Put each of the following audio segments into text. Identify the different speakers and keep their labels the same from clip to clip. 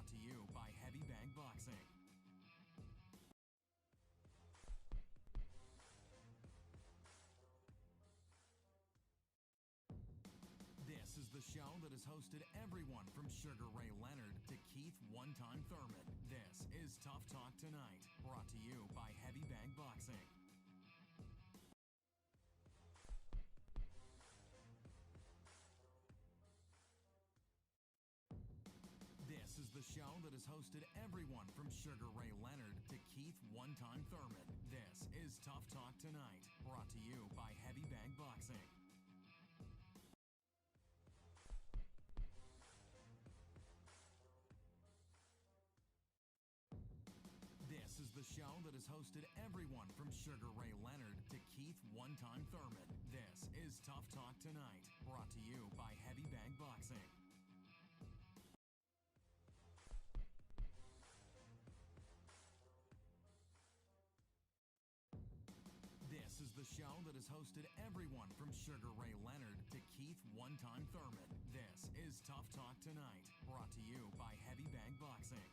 Speaker 1: brought to you by Heavy Bag Boxing. This is the show that has hosted everyone from Sugar Ray Leonard to Keith One-Time Thurman. This is Tough Talk Tonight, brought to you by Heavy Bag Boxing. This is the show that has hosted everyone from Sugar Ray Leonard to Keith One-Time Thurman. This is Tough Talk Tonight, brought to you by Heavy Bag Boxing. This is the show that has hosted everyone from Sugar Ray Leonard to Keith One-Time Thurman. This is Tough Talk Tonight, brought to you by Heavy Bag Boxing. This is the show that has hosted everyone from Sugar Ray Leonard to Keith One-Time Thurman. This is Tough Talk Tonight, brought to you by Heavy Bag Boxing.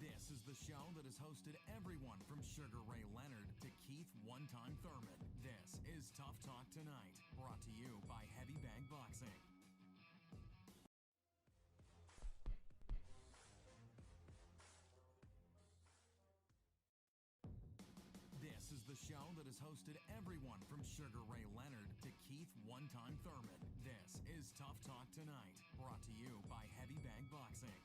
Speaker 1: This is the show that has hosted everyone from Sugar Ray Leonard to Keith One-Time Thurman. This is Tough Talk Tonight, brought to you by Heavy Bag Boxing. This is the show that has hosted everyone from Sugar Ray Leonard to Keith One-Time Thurman. This is Tough Talk Tonight, brought to you by Heavy Bag Boxing.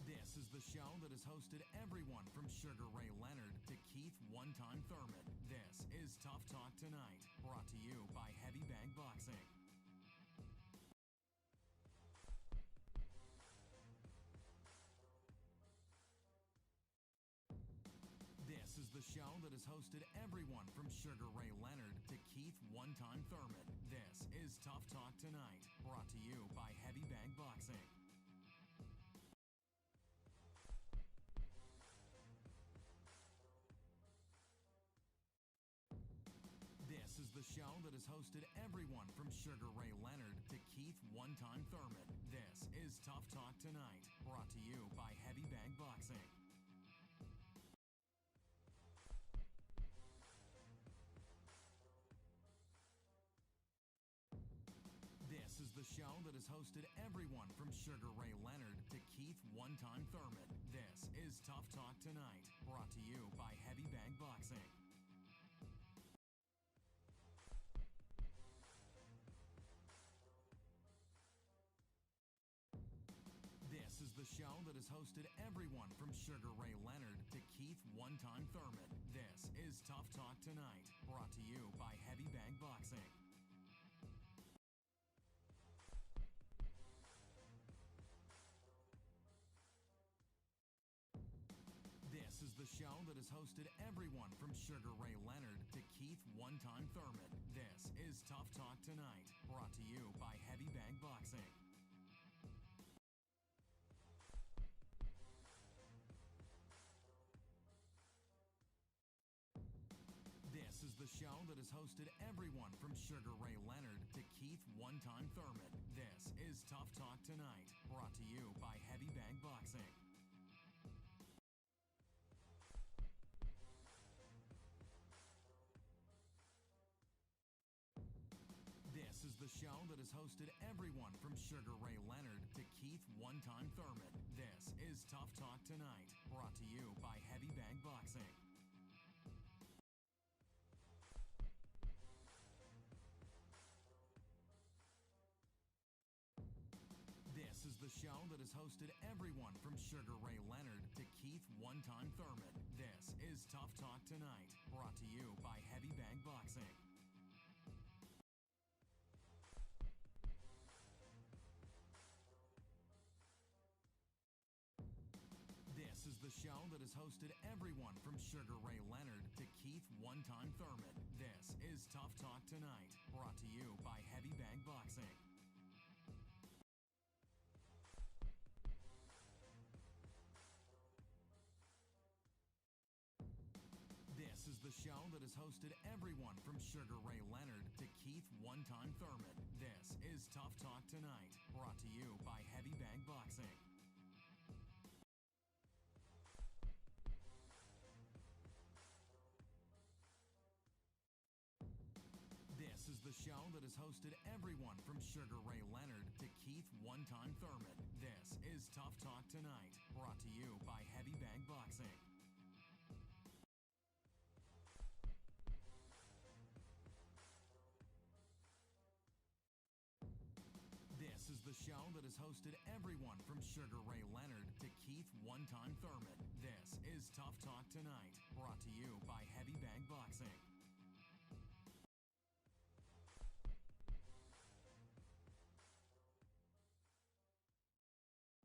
Speaker 1: This is the show that has hosted everyone from Sugar Ray Leonard to Keith One-Time Thurman. This is Tough Talk Tonight, brought to you by Heavy Bag Boxing. This is the show that has hosted everyone from Sugar Ray Leonard to Keith One-Time Thurman. This is Tough Talk Tonight, brought to you by Heavy Bag Boxing. This is the show that has hosted everyone from Sugar Ray Leonard to Keith One-Time Thurman. This is Tough Talk Tonight, brought to you by Heavy Bag Boxing. This is the show that has hosted everyone from Sugar Ray Leonard to Keith One-Time Thurman. This is Tough Talk Tonight, brought to you by Heavy Bag Boxing. This is the show that has hosted everyone from Sugar Ray Leonard to Keith One-Time Thurman. This is Tough Talk Tonight, brought to you by Heavy Bag Boxing. This is the show that has hosted everyone from Sugar Ray Leonard to Keith One-Time Thurman. This is Tough Talk Tonight, brought to you by Heavy Bag Boxing. This is the show that has hosted everyone from Sugar Ray Leonard to Keith One-Time Thurman. This is Tough Talk Tonight, brought to you by Heavy Bag Boxing. This is the show that has hosted everyone from Sugar Ray Leonard to Keith One-Time Thurman. This is Tough Talk Tonight, brought to you by Heavy Bag Boxing. This is the show that has hosted everyone from Sugar Ray Leonard to Keith One-Time Thurman. This is Tough Talk Tonight, brought to you by Heavy Bag Boxing. This is the show that has hosted everyone from Sugar Ray Leonard to Keith One-Time Thurman. This is Tough Talk Tonight, brought to you by Heavy Bag Boxing. show that has hosted everyone from Sugar Ray Leonard to Keith One-Time Thurman. This is Tough Talk Tonight, brought to you by Heavy Bag Boxing. This is the show that has hosted everyone from Sugar Ray Leonard to Keith One-Time Thurman. This is Tough Talk Tonight, brought to you by Heavy Bag Boxing. This is the show that has hosted everyone from Sugar Ray Leonard to Keith One-Time Thurman. This is Tough Talk Tonight, brought to you by Heavy Bag Boxing.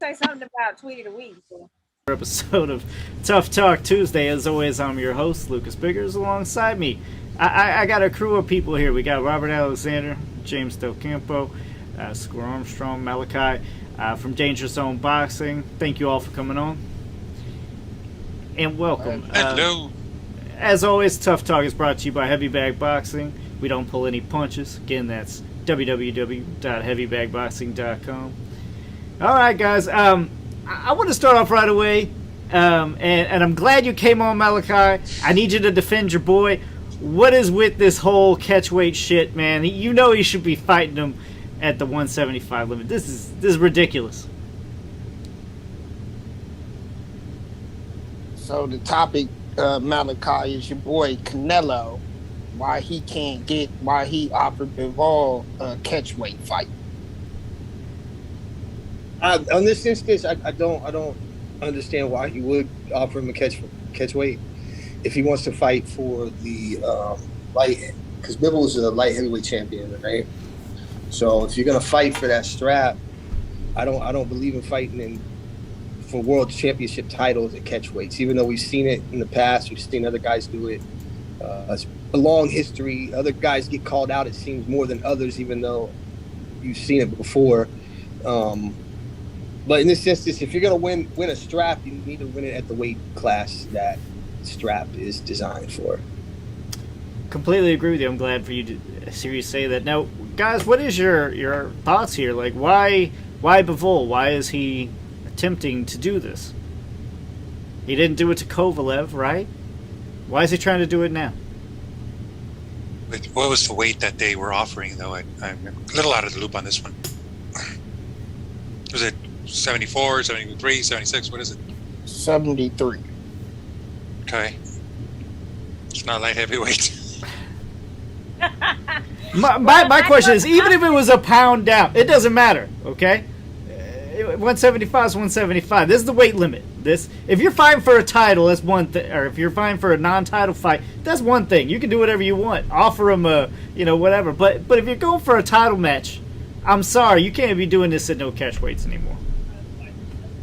Speaker 2: Say something about Tweety the Week.
Speaker 3: Episode of Tough Talk Tuesday. As always, I'm your host, Lucas Biggers. Alongside me, I got a crew of people here. We got Robert Alexander, James Del Campo, Square Armstrong, Malachi from Danger Zone Boxing. Thank you all for coming on. And welcome.
Speaker 4: Hello.
Speaker 3: As always, Tough Talk is brought to you by Heavy Bag Boxing. We don't pull any punches. Again, that's www.heavybagboxing.com. All right, guys. I want to start off right away, and I'm glad you came on, Malachi. I need you to defend your boy. What is with this whole catchweight shit, man? You know he should be fighting him at the 175 limit. This is ridiculous.
Speaker 5: So the topic, Malachi, is your boy Canelo. Why he offered Bivol a catchweight fight.
Speaker 6: On this instance, I don't understand why he would offer him a catchweight if he wants to fight for the light, because Bivol is a light heavyweight champion, right? So if you're gonna fight for that strap, I don't believe in fighting for world championship titles at catchweights. Even though we've seen it in the past, we've seen other guys do it. It's a long history. Other guys get called out, it seems, more than others, even though you've seen it before. But in this instance, if you're going to win a strap, you need to win it at the weight class that strap is designed for.
Speaker 3: Completely agree with you. I'm glad for you to hear you say that. Now, guys, what is your thoughts here? Like, why Bivol? Why is he attempting to do this? He didn't do it to Kovalev, right? Why is he trying to do it now?
Speaker 4: What was the weight that they were offering, though? I'm a little out of the loop on this one. Was it 74, 73, 76? What is it?
Speaker 5: 73.
Speaker 4: Okay. It's not light heavyweight.
Speaker 3: My question is, even if it was a pound down, it doesn't matter, okay? 175 is 175. This is the weight limit. If you're fighting for a title, that's one thing. Or if you're fighting for a non-title fight, that's one thing. You can do whatever you want. Offer them whatever. But if you're going for a title match, I'm sorry, you can't be doing this at no catchweights anymore.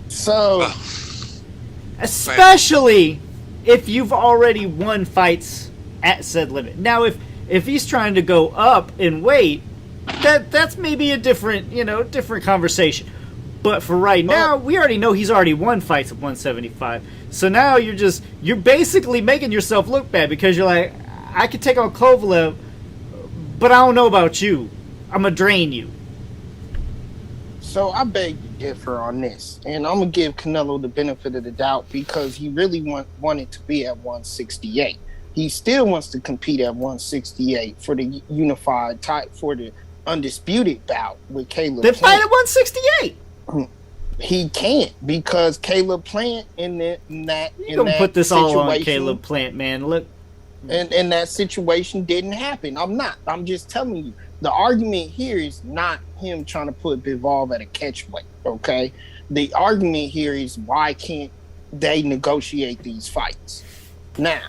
Speaker 5: So,
Speaker 3: especially if you've already won fights at said limit. Now, if he's trying to go up in weight, that's maybe a different conversation. But for right now, we already know he's already won fights at 175. So now you're basically making yourself look bad because you're like, I could take on Kovalev, but I don't know about you. I'm gonna drain you.
Speaker 5: So I beg to differ on this, and I'm gonna give Canelo the benefit of the doubt because he really wanted to be at 168. He still wants to compete at 168 for the unified type, for the undisputed bout with Caleb.
Speaker 3: Then fight at 168.
Speaker 5: He can't because Caleb Plant
Speaker 3: You're gonna put this all on Caleb Plant, man. Look,
Speaker 5: and that situation didn't happen. I'm just telling you. The argument here is not him trying to put Bivol at a catchweight, okay? The argument here is why can't they negotiate these fights? Now,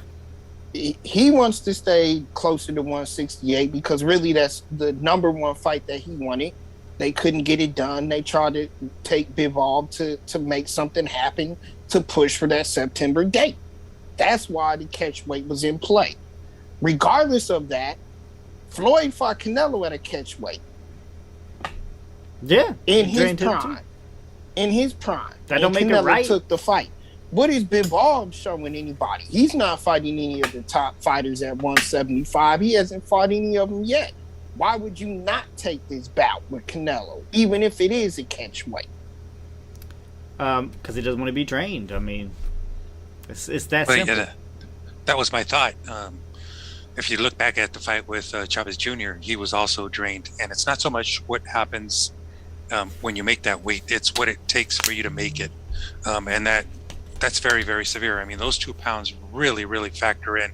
Speaker 5: he wants to stay closer to 168 because really that's the number one fight that he wanted. They couldn't get it done. They tried to take Bivol to make something happen to push for that September date. That's why the catchweight was in play. Regardless of that, Floyd fought Canelo at a catchweight.
Speaker 3: Yeah.
Speaker 5: In his prime. In his prime.
Speaker 3: That don't make it right.
Speaker 5: Took the fight. What is Bivol showing anybody? He's not fighting any of the top fighters at 175. He hasn't fought any of them yet. Why would you not take this bout with Canelo, even if it is a catchweight?
Speaker 3: Because he doesn't want to be drained. I mean, it's that simple.
Speaker 4: Yeah, that was my thought. If you look back at the fight with Chavez Jr., he was also drained. And it's not so much what happens when you make that weight, it's what it takes for you to make it. And that's very, very severe. I mean, those 2 pounds really, really factor in.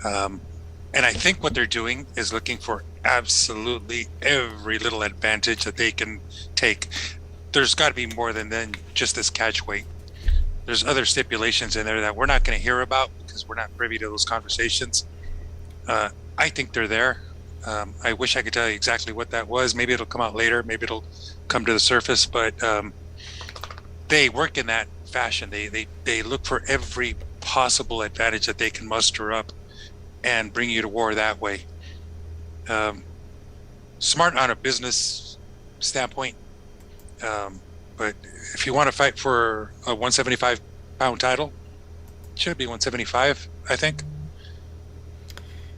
Speaker 4: And I think what they're doing is looking for absolutely every little advantage that they can take. There's got to be more than just this catch weight. There's other stipulations in there that we're not going to hear about because we're not privy to those conversations. I think they're there. I wish I could tell you exactly what that was. Maybe it'll come out later. Maybe it'll come to the surface. But they work in that fashion. They look for every possible advantage that they can muster up and bring you to war that way. Smart on a business standpoint. But if you want to fight for a 175-pound title, it should be 175, I think.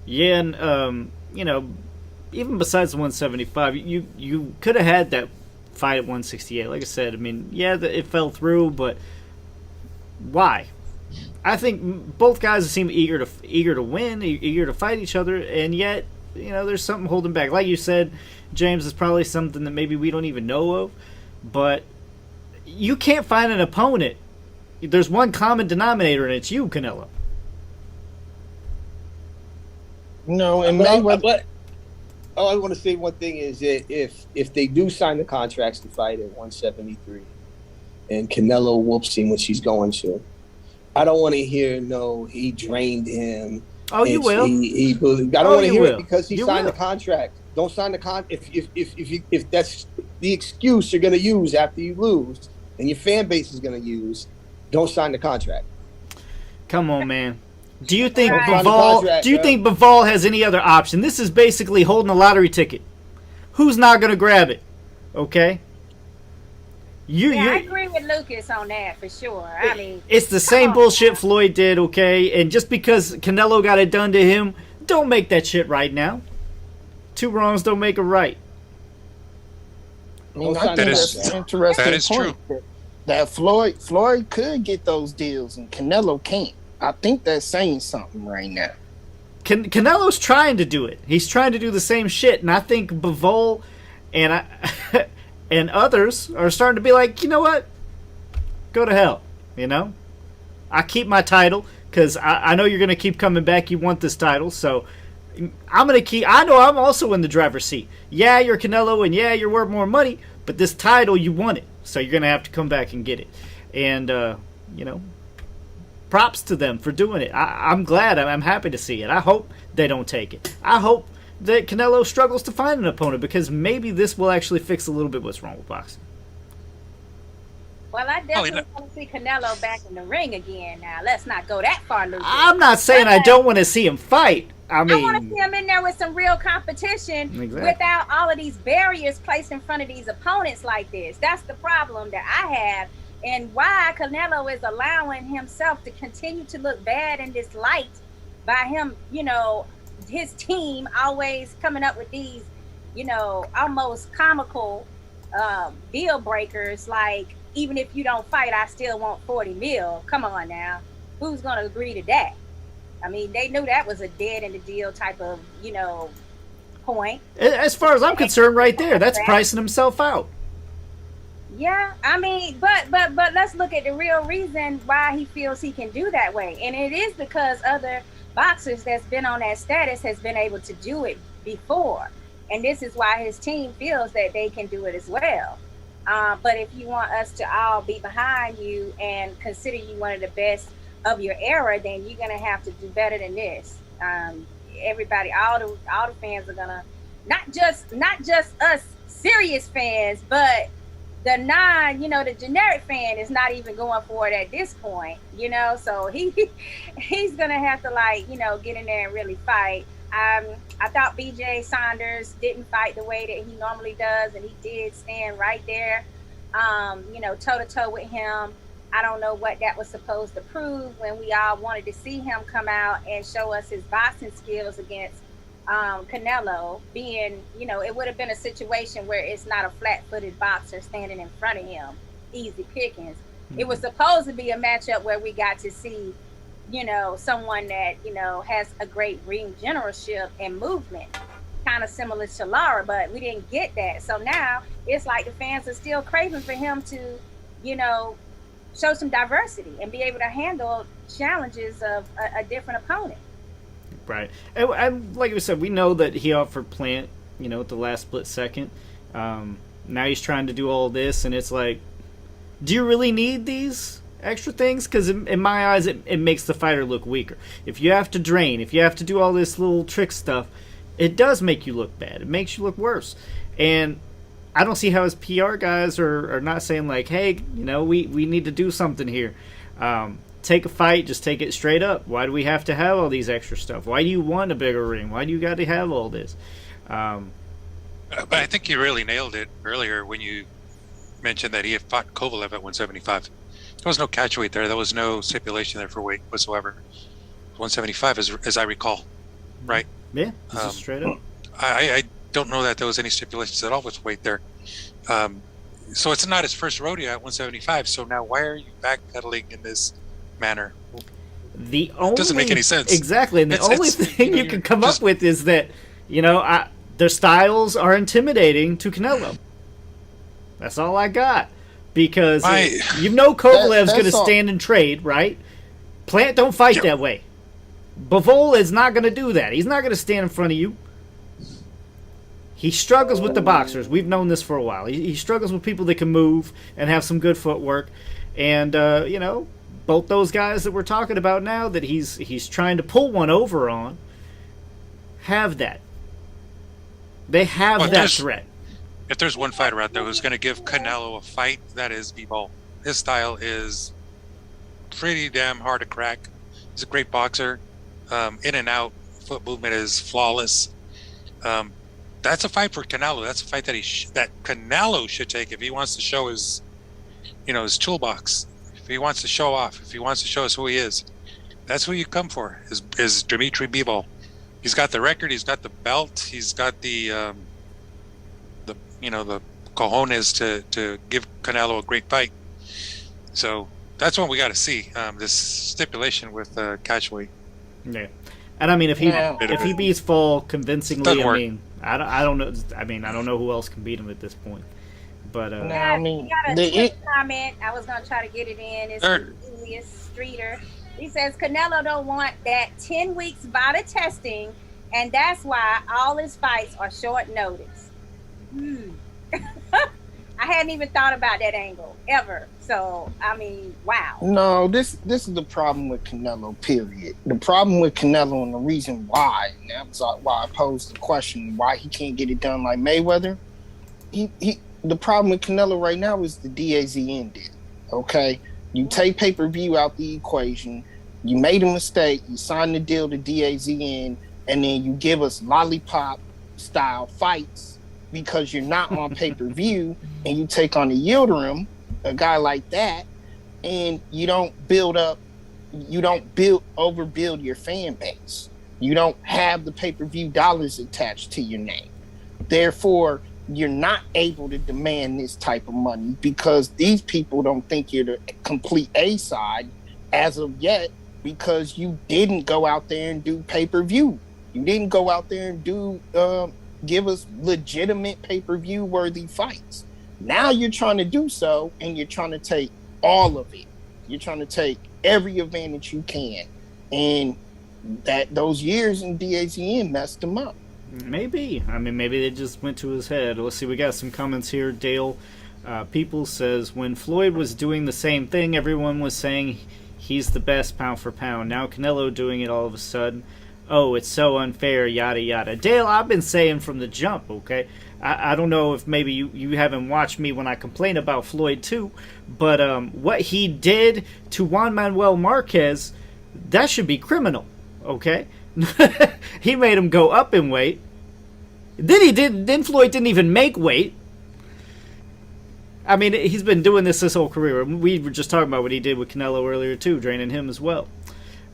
Speaker 3: Yeah, and even besides the 175, you could have had that fight at 168. Like I said, I mean, yeah, it fell through, but why? I think both guys seem eager to win, eager to fight each other, and yet, there's something holding back. Like you said, James, is probably something that maybe we don't even know of, but you can't find an opponent. There's one common denominator, and it's you, Canelo.
Speaker 5: No, and
Speaker 6: but all I want to say one thing is that if they do sign the contracts to fight at 173, and Canelo whoops him, which he's going to, I don't want to hear he drained him.
Speaker 3: Oh, you will.
Speaker 6: I don't want to hear it because he signed the contract. Don't sign the contract if that's the excuse you're going to use after you lose, and your fan base is going to use. Don't sign the contract.
Speaker 3: Come on, man. Do you think Bivol has any other option? This is basically holding a lottery ticket. Who's not going to grab it? Okay.
Speaker 2: I agree with Lucas on that for sure. I mean,
Speaker 3: it's the same bullshit Floyd did, okay? And just because Canelo got it done to him, don't make that shit right now. 2 wrongs don't make a right.
Speaker 5: I think that's an interesting
Speaker 4: that is
Speaker 5: point.
Speaker 4: True.
Speaker 5: That Floyd could get those deals and Canelo can't. I think that's saying something right now.
Speaker 3: Canelo's trying to do it. He's trying to do the same shit, and I think Bivol and and others are starting to be like, you know what? Go to hell. I keep my title because I know you're going to keep coming back. You want this title, so I'm going to keep. I know I'm also in the driver's seat. Yeah, you're Canelo, and yeah, you're worth more money, but this title, you want it, so you're going to have to come back and get it. And props to them for doing it. I'm glad. I'm happy to see it. I hope they don't take it. I hope that Canelo struggles to find an opponent because maybe this will actually fix a little bit what's wrong with boxing.
Speaker 2: Well, I definitely want to see Canelo back in the ring again now. Let's not go that far, Lucas.
Speaker 3: I'm not saying I don't want to see him fight. I
Speaker 2: want to see him in there with some real competition without all of these barriers placed in front of these opponents like this. That's the problem that I have. And why Canelo is allowing himself to continue to look bad in this light by him, his team always coming up with these, almost comical deal breakers. Like, even if you don't fight, I still want 40 mil. Come on now. Who's going to agree to that? I mean, they knew that was a dead in the deal type of, point.
Speaker 3: As far as I'm concerned, right there, that's pricing himself out.
Speaker 2: Yeah, I mean, but let's look at the real reason why he feels he can do that way. And it is because other boxers that's been on that status has been able to do it before. And this is why his team feels that they can do it as well. But if you want us to all be behind you and consider you one of the best of your era, then you're going to have to do better than this. Everybody, all the fans are going to, not just us serious fans, but the the generic fan is not even going for it at this point, so he's gonna have to get in there and really fight. I thought BJ Saunders didn't fight the way that he normally does, and he did stand right there, toe to toe with him. I don't know what that was supposed to prove when we all wanted to see him come out and show us his boxing skills against Canelo. Being, it would have been a situation where it's not a flat-footed boxer standing in front of him, easy pickings. Mm-hmm. It was supposed to be a matchup where we got to see, someone that, has a great ring generalship and movement, kind of similar to Lara, but we didn't get that. So now it's like the fans are still craving for him to, show some diversity and be able to handle challenges of a different opponent.
Speaker 3: Right. And like we said, we know that he offered Plant, at the last split second. Now he's trying to do all this, and it's like, do you really need these extra things? Because in my eyes, it makes the fighter look weaker. If you have to drain, if you have to do all this little trick stuff, it does make you look bad. It makes you look worse. And I don't see how his PR guys are not saying, like, hey, we need to do something here. Take a fight, just take it straight up. Why do we have to have all these extra stuff? Why do you want a bigger ring? Why do you got to have all this?
Speaker 4: But I think you really nailed it earlier when you mentioned that he had fought Kovalev at 175. There was no catch weight there. There was no stipulation there for weight whatsoever. 175, as I recall, right?
Speaker 3: Yeah, just straight up.
Speaker 4: I don't know that there was any stipulations at all with weight there. So it's not his first rodeo at 175. So now why are you backpedaling in this manner?
Speaker 3: It
Speaker 4: doesn't make any sense.
Speaker 3: Exactly. And the only thing you can come up with is that, their styles are intimidating to Canelo. That's all I got. Because Kovalev's going to stand and trade, right? Plant don't fight that way. Bivol is not going to do that. He's not going to stand in front of you. He struggles with the boxers. We've known this for a while. He struggles with people that can move and have some good footwork. And, both those guys that we're talking about now that he's trying to pull one over on have that. They have that threat.
Speaker 4: If there's one fighter out there who's going to give Canelo a fight, that is Bivol. His style is pretty damn hard to crack. He's a great boxer. In and out, foot movement is flawless. That's a fight for Canelo. That's a fight that that Canelo should take if he wants to show his toolbox. If he wants to show off, if he wants to show us who he is, that's who you come for. Is Dimitri Bivol. He's got the record. He's got the belt. He's got the cojones to give Canelo a great fight. So that's what we got to see. This stipulation with catchweight.
Speaker 3: Yeah, and I mean if he beats Fall convincingly, I don't know. I don't know who else can beat him at this point. But
Speaker 2: got a comment. I was gonna try to get it in. It's Julius Streeter. He says Canelo don't want that 10 weeks VADA testing, and that's why all his fights are short notice. I hadn't even thought about that angle ever. So wow.
Speaker 5: No, this is the problem with Canelo. Period. The problem with Canelo, and the reason why, and that's why I posed the question, why he can't get it done like Mayweather. The problem with Canelo right now is the DAZN deal. Okay, you take pay-per-view out the equation. You made a mistake. You signed the deal to DAZN, and then you give us lollipop-style fights because you're not on pay-per-view, and you take on a Yildirim, a guy like that, and you don't overbuild your fan base. You don't have the pay-per-view dollars attached to your name. Therefore, you're not able to demand this type of money because these people don't think you're the complete A side as of yet because you didn't go out there and do pay-per-view. You didn't go out there and do give us legitimate pay-per-view worthy fights. Now you're trying to do so, and you're trying to take all of it. You're trying to take every advantage you can, and those years in DAZN messed them up.
Speaker 3: Maybe. Maybe they just went to his head. Let's see. We got some comments here. Dale People says, when Floyd was doing the same thing, everyone was saying he's the best pound for pound. Now Canelo doing it all of a sudden. Oh, it's so unfair, yada, yada. Dale, I've been saying from the jump, okay? I don't know if maybe you haven't watched me when I complain about Floyd too, but what he did to Juan Manuel Marquez, that should be criminal, okay? He made him go up in weight. Then Floyd didn't even make weight. I mean, he's been doing this his whole career. We were just talking about what he did with Canelo earlier, too, draining him as well.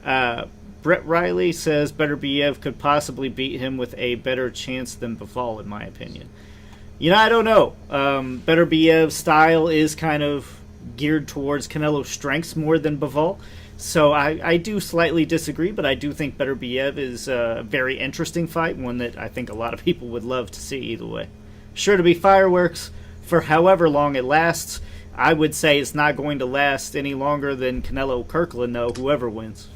Speaker 3: Brett Riley says Beterbiev could possibly beat him with a better chance than Bivol, in my opinion. You know, I don't know. Beterbiev's style is kind of geared towards Canelo's strengths more than Bivol. So I do slightly disagree, but I do think Beterbiev is a very interesting fight, one that I think a lot of people would love to see either way. Sure to be fireworks for however long it lasts. I would say it's not going to last any longer than Canelo-Kirkland, though, whoever wins.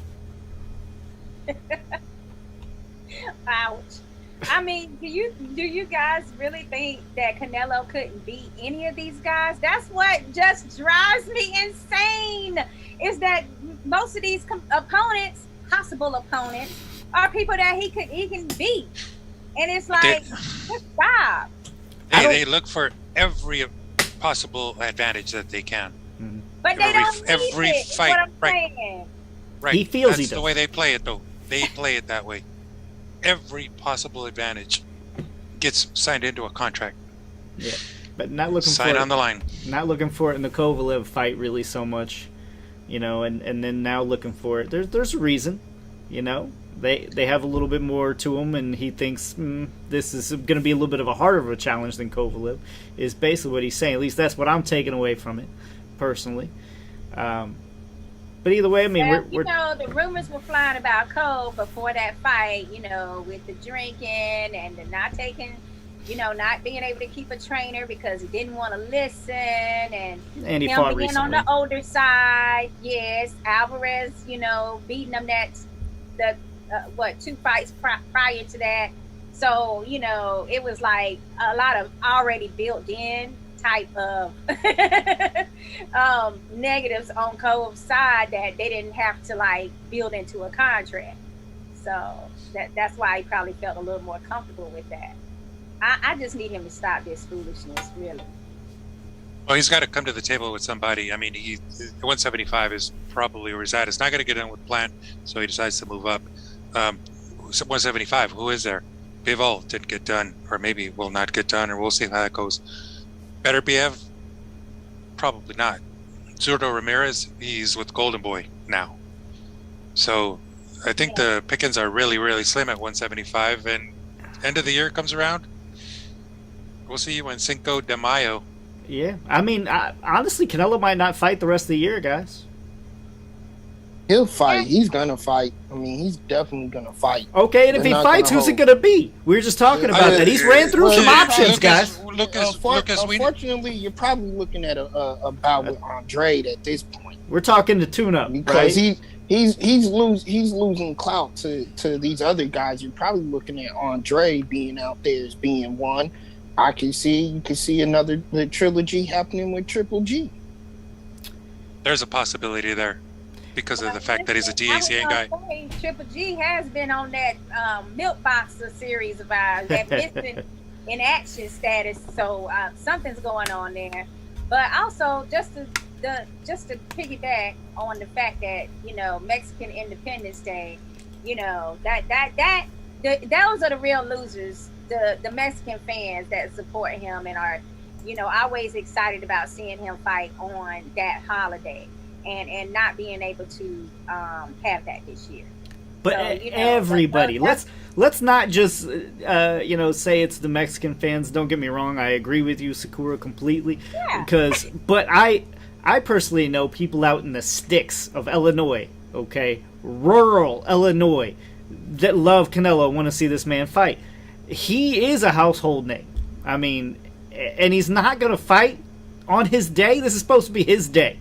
Speaker 2: Ouch. I mean, do you guys really think that Canelo couldn't beat any of these guys? That's what just drives me insane, is that most of these opponents, possible opponents, are people that he can beat. And it's like, just stop.
Speaker 4: They look for every possible advantage that they can.
Speaker 3: Mm-hmm.
Speaker 2: But they don't need
Speaker 4: every
Speaker 2: it,
Speaker 4: fight,
Speaker 2: what I'm
Speaker 4: right.
Speaker 2: saying.
Speaker 4: Right.
Speaker 3: He feels
Speaker 4: That's
Speaker 3: he does.
Speaker 4: the way they play it, though. They play it that way. Every possible advantage gets signed into a contract.
Speaker 3: Yeah, but not looking for
Speaker 4: Sign
Speaker 3: it.
Speaker 4: on the line.
Speaker 3: Not looking for it in the Kovalev fight really so much, you know, and then now looking for it. There's a reason, you know. They have a little bit more to him, and he thinks this is going to be a little bit of a harder of a challenge than Kovalev, is basically what he's saying. At least that's what I'm taking away from it, personally. But either way, I mean,
Speaker 2: Well,
Speaker 3: we're
Speaker 2: you know, the rumors were flying about Cole before that fight, you know, with the drinking and the not taking, you know, not being able to keep a trainer because he didn't want to listen, and
Speaker 3: he
Speaker 2: him
Speaker 3: fought
Speaker 2: being
Speaker 3: recently.
Speaker 2: on the older side. Yes, Alvarez, you know, beating him the 2 fights prior to that. So, you know, it was like a lot of already built in type of negatives on Cole's side that they didn't have to like build into a contract. So that's why he probably felt a little more comfortable with that. I just need him to stop this foolishness, really.
Speaker 4: Well, he's got to come to the table with somebody. I mean, 175 is probably where he's at. It's not going to get done with Plant, so he decides to move up. 175, who is there? Bivol didn't get done, or maybe will not get done, or we'll see how that goes. Beterbiev, probably not. Zurdo Ramirez, he's with Golden Boy now. So I think the pickings are really, really slim at 175, and end of the year comes around, we'll see you in Cinco de Mayo.
Speaker 3: Yeah, I mean, honestly, Canelo might not fight the rest of the year, guys.
Speaker 5: He'll fight. He's gonna fight. I mean, he's definitely gonna fight.
Speaker 3: Okay, and if he fights, who's it gonna be? We were just talking about that. He's ran through some options, guys.
Speaker 5: Unfortunately, you're probably looking at a bout with Andrade at this point.
Speaker 3: We're talking the tune-up,
Speaker 5: because
Speaker 3: right?
Speaker 5: he's losing clout to these other guys. You're probably looking at Andre being out there as being one. You can see the trilogy happening with Triple G.
Speaker 4: There's a possibility there because of the fact that he's a DACA guy.
Speaker 2: Triple G has been on that Milk Boxer series of ours, that missing in action status. So something's going on there. But also, just to piggyback on the fact that, you know, Mexican Independence Day, you know, those are the real losers. The Mexican fans that support him and are, you know, always excited about seeing him fight on that holiday, and not being able to have that this year.
Speaker 3: But so, you know, everybody, let's not just you know, say it's the Mexican fans. Don't get me wrong, I agree with you, Sakura, completely. Yeah. But I personally know people out in the sticks of Illinois, okay, rural Illinois, that love Canelo, want to see this man fight. He is a household name. I mean, and he's not going to fight on his day. This is supposed to be his day.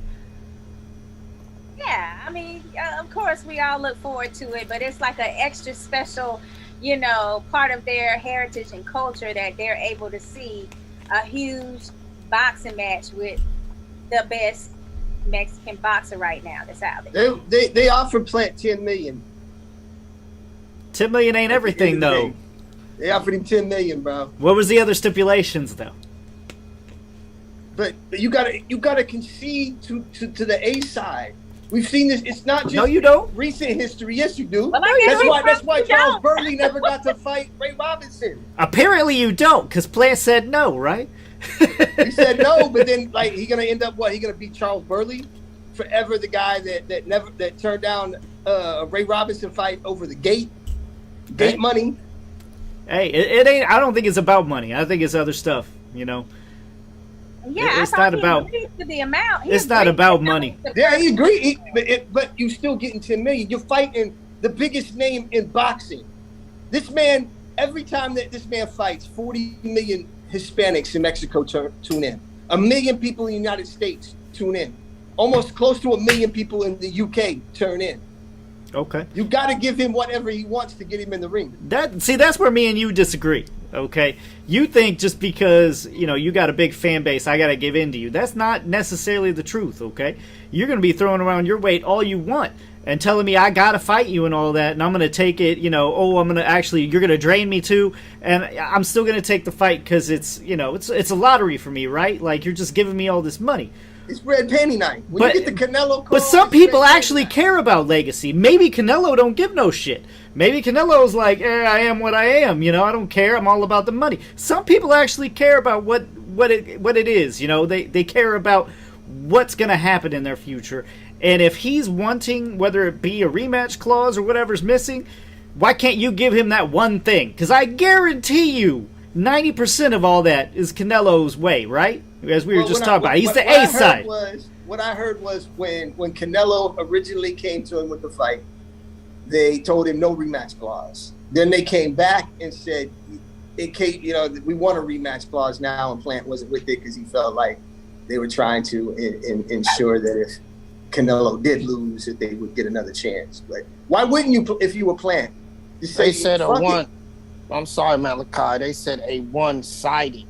Speaker 2: Yeah, I mean, of course, we all look forward to it, but it's like an extra special, you know, part of their heritage and culture that they're able to see a huge boxing match with the best Mexican boxer right now that's out there.
Speaker 6: They offered Plant $10 million.
Speaker 3: $10 million ain't everything, though.
Speaker 6: They offered him $10 million, bro.
Speaker 3: What was the other stipulations, though?
Speaker 6: But you gotta concede to the A side. We've seen this. It's not just
Speaker 3: you don't.
Speaker 6: Recent history. Yes, you do.
Speaker 2: Well,
Speaker 6: that's why Charles Burley never got to fight Ray Robinson.
Speaker 3: Apparently, you don't, because Plant said no, right?
Speaker 6: He said no, but then like he gonna end up what? He gonna beat Charles Burley forever, the guy that turned down a Ray Robinson fight over the gate money.
Speaker 3: Hey, it ain't. I don't think it's about money. I think it's other stuff. You know.
Speaker 2: Yeah,
Speaker 3: it's not about
Speaker 2: to the amount.
Speaker 3: It's not about money.
Speaker 6: Yeah, he agreed, but you still getting 10 million. You're fighting the biggest name in boxing. This man, every time that this man fights, 40 million Hispanics in Mexico tune in. 1 million people in the United States tune in. Almost close to 1 million people in the UK turn in.
Speaker 3: Okay.
Speaker 6: You got to give him whatever he wants to get him in the ring.
Speaker 3: That's where me and you disagree. Okay, you think just because you got a big fan base, I gotta give in to you. That's not necessarily the truth. Okay, you're gonna be throwing around your weight all you want and telling me I gotta fight you and all that, and I'm gonna take it. I'm gonna you're gonna drain me too, and I'm still gonna take the fight because it's a lottery for me, right? Like you're just giving me all this money.
Speaker 6: It's red panty night. When you get the Canelo call,
Speaker 3: but some people actually care about legacy. Maybe Canelo don't give no shit. Maybe Canelo's like, I am what I am. I don't care. I'm all about the money. Some people actually care about what it is. They care about what's going to happen in their future. And if he's wanting, whether it be a rematch clause or whatever's missing, why can't you give him that one thing? Because I guarantee you 90% of all that is Canelo's way, right? As we were just talking about. He's the A side.
Speaker 6: What I heard was when Canelo originally came to him with the fight, they told him no rematch clause. Then they came back and said, we want a rematch clause now, and Plant wasn't with it because he felt like they were trying to ensure that if Canelo did lose, that they would get another chance. But why wouldn't you, if you were Plant?
Speaker 5: They said I'm sorry, Malachi. They said a one-sided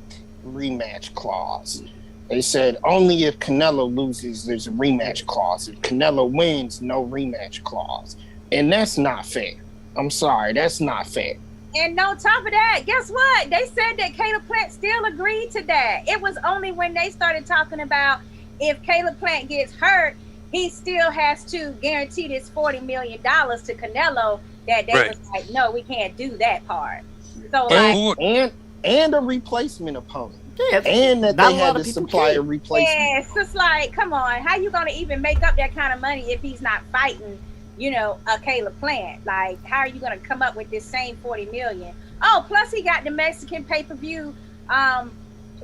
Speaker 5: rematch clause. They said only if Canelo loses, there's a rematch clause. If Canelo wins, no rematch clause. And that's not fair. I'm sorry, that's not fair.
Speaker 2: And on top of that, guess what? They said that Caleb Plant still agreed to that. It was only when they started talking about if Caleb Plant gets hurt, he still has to guarantee this $40 million to Canelo that they was like, no, we can't do that part. So
Speaker 5: and a replacement opponent.
Speaker 3: Yeah,
Speaker 5: and that they had to supply a replacement.
Speaker 2: Yeah, it's just like, come on, how you gonna even make up that kind of money if he's not fighting, a Caleb Plant? Like, how are you gonna come up with this same 40 million? Oh, plus he got the Mexican pay-per-view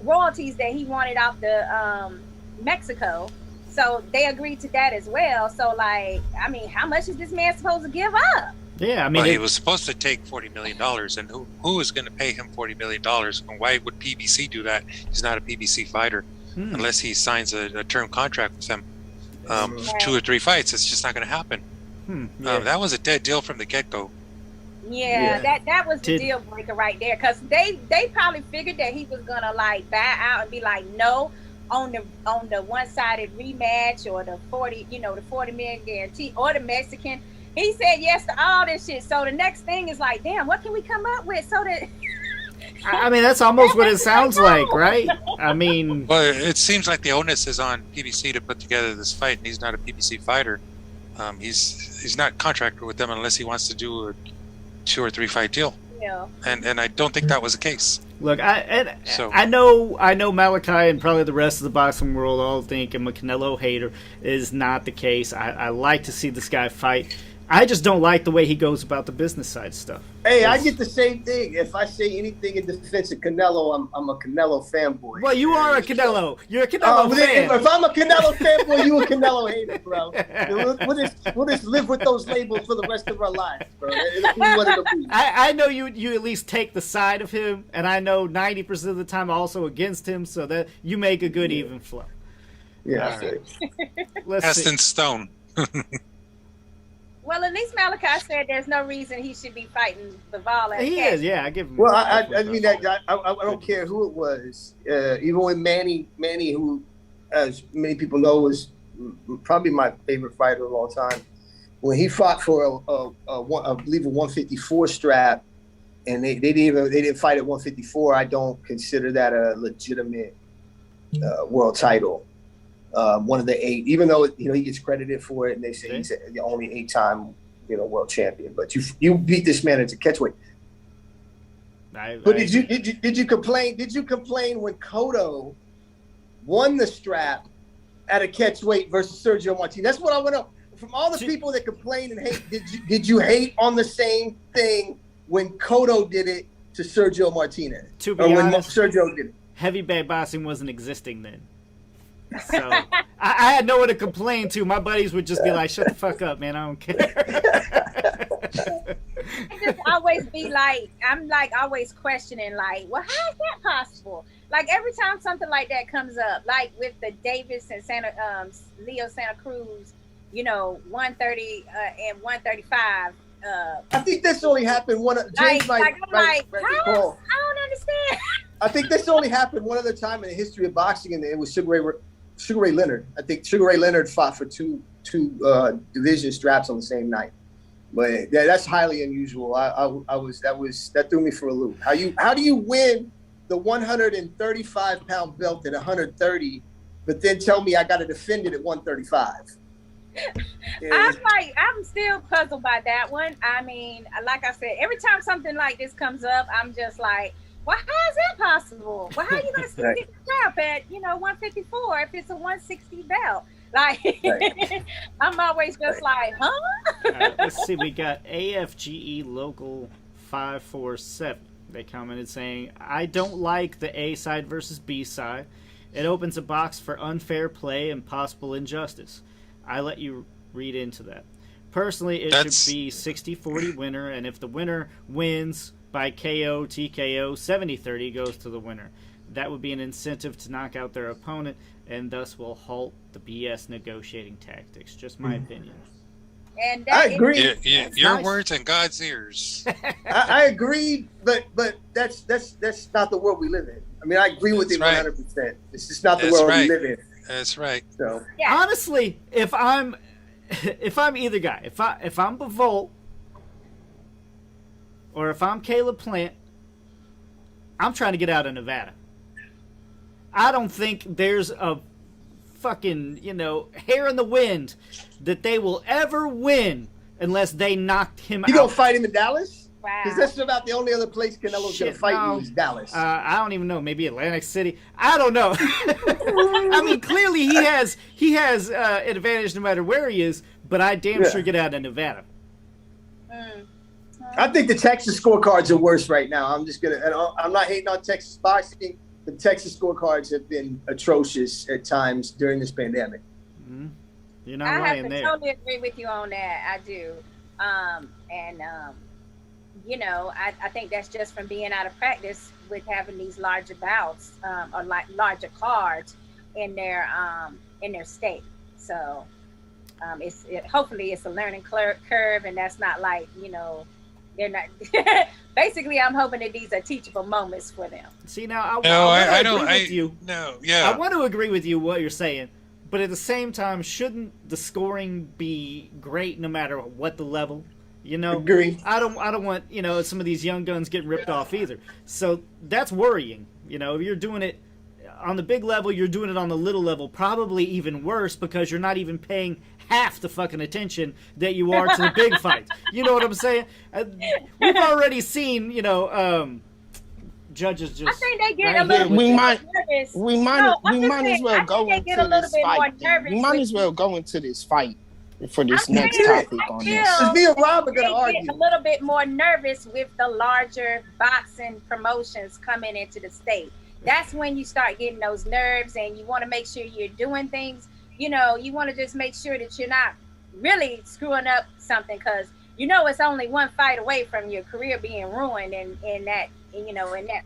Speaker 2: royalties that he wanted off the Mexico. So they agreed to that as well. So like, how much is this man supposed to give up?
Speaker 3: Yeah,
Speaker 4: he was supposed to take $40 million, and who is going to pay him $40 million? And why would PBC do that? He's not a PBC fighter unless he signs a term contract with them. 2 or 3 fights, it's just not going to happen. That was a dead deal from the get-go.
Speaker 2: Yeah. That was the deal breaker right there, because they probably figured that he was going to like bow out and be like, no, on the one-sided rematch or the 40 million guarantee or the Mexican. He said yes to all this shit. So the next thing is like, damn, what can we come up with so that...
Speaker 3: that's almost what it sounds like, right?
Speaker 4: Well, it seems like the onus is on PBC to put together this fight, and he's not a PBC fighter. He's not contracted with them unless he wants to do a 2 or 3 fight deal. Yeah. And I don't think that was the case.
Speaker 3: Look, I know Malachi and probably the rest of the boxing world all think I'm a Canelo hater. It is not the case. I like to see this guy fight. I just don't like the way he goes about the business side stuff.
Speaker 6: Hey, I get the same thing. If I say anything in defense of Canelo, I'm a Canelo fanboy.
Speaker 3: Well, you are a Canelo. You're a Canelo fan.
Speaker 6: If I'm a Canelo fanboy, you a Canelo hater, bro. We'll just live with those labels for the rest of our lives, bro. It'll be what it'll be.
Speaker 3: I know you at least take the side of him, and I know 90% of the time also against him, so that you make a good even flow.
Speaker 6: Yeah.
Speaker 3: Let's
Speaker 4: Cast in stone.
Speaker 2: Well, at least Malachi said there's no reason he should be fighting Bivol.
Speaker 3: He is, yeah. I give him.
Speaker 6: Well, I don't care who it was. Even when Manny, who, as many people know, is probably my favorite fighter of all time. When he fought for I believe a 154 strap, and they didn't fight at 154. I don't consider that a legitimate world title. One of the 8, even though he gets credited for it, and they say he's the only 8-time world champion. But you beat this man at the catchweight. But did you complain? Did you complain when Cotto won the strap at a catchweight versus Sergio Martinez? That's what I want to know. From all the people that complain and hate, did you hate on the same thing when Cotto did it to Sergio Martinez?
Speaker 3: To be honest,
Speaker 6: when Sergio did it?
Speaker 3: Heavyweight boxing wasn't existing then. So I had no one to complain to. My buddies would just be like, "Shut the fuck up, man. I don't care."
Speaker 2: I just always be like, I'm like always questioning, like, well, how is that possible? Like every time something like that comes up, like with the Davis and Leo Santa Cruz, 130 and 135.
Speaker 6: I think this only happened James
Speaker 2: how? I don't understand.
Speaker 6: I think this only happened one other time in the history of boxing, and it was Sugar Ray Leonard. I think Sugar Ray Leonard fought for two division straps on the same night. But yeah, that's highly unusual. That threw me for a loop. How do you win the 135-pound belt at 130, but then tell me I got to defend it at 135? Yeah.
Speaker 2: I'm still puzzled by that one. I mean, like I said, every time something like this comes up, I'm just like, well, how is that possible? Well, how are you going to stick the strap at 154 if it's a 160 belt? Like, right. I'm always just like, huh?
Speaker 3: Let's see. We got AFGE Local 547. They commented saying, I don't like the A side versus B side. It opens a box for unfair play and possible injustice. I let you read into that. Personally, it should be 60-40 winner, and if the winner wins by KO, TKO, 70-30 goes to the winner. That would be an incentive to knock out their opponent, and thus will halt the BS negotiating tactics. Just my opinion.
Speaker 2: And
Speaker 6: I agree.
Speaker 4: Your
Speaker 3: nice.
Speaker 4: words in God's ears.
Speaker 6: I agree, but that's not the world we live in. I mean, I agree with it 100%. It's just not the world we live in.
Speaker 4: That's right.
Speaker 6: So
Speaker 3: honestly, if I'm either guy, if I'm Bivol or if I'm Caleb Plant, I'm trying to get out of Nevada. I don't think there's a fucking, hair in the wind that they will ever win unless they knocked him out.
Speaker 6: You gonna fight him in Dallas?
Speaker 2: Wow.
Speaker 6: Because that's about the only other place Canelo's gonna fight you is Dallas.
Speaker 3: I don't even know. Maybe Atlantic City. I don't know. I mean, clearly he has an advantage no matter where he is. But I damn sure get out of Nevada.
Speaker 6: I think the Texas scorecards are worse right now. I'm not hating on Texas boxing. The Texas scorecards have been atrocious at times during this pandemic.
Speaker 3: Mm-hmm. You're not lying there.
Speaker 2: I totally agree with you on that. I do. I think that's just from being out of practice with having these larger bouts or like larger cards in their state. So hopefully it's a learning curve, and that's not like they're not. Basically, I'm hoping that these are teachable moments for them.
Speaker 3: See, now I don't agree with you.
Speaker 4: No, yeah,
Speaker 3: I want to agree with you what you're saying, but at the same time, shouldn't the scoring be great no matter what the level?
Speaker 6: Agree.
Speaker 3: I don't want some of these young guns getting ripped off either. So that's worrying. If you're doing it on the big level, you're doing it on the little level, probably even worse because you're not even paying half the fucking attention that you are to the big fights. You know what I'm saying? We've already seen, judges just.
Speaker 2: I think they get a little bit nervous.
Speaker 5: We might as well go into this fight. We might as well go into this fight for this next topic on this.
Speaker 6: Me and Rob are going to argue.
Speaker 2: Get a little bit more nervous with the larger boxing promotions coming into the state. That's when you start getting those nerves, and you want to make sure you're doing things. You want to just make sure that you're not really screwing up something, because it's only one fight away from your career being ruined in that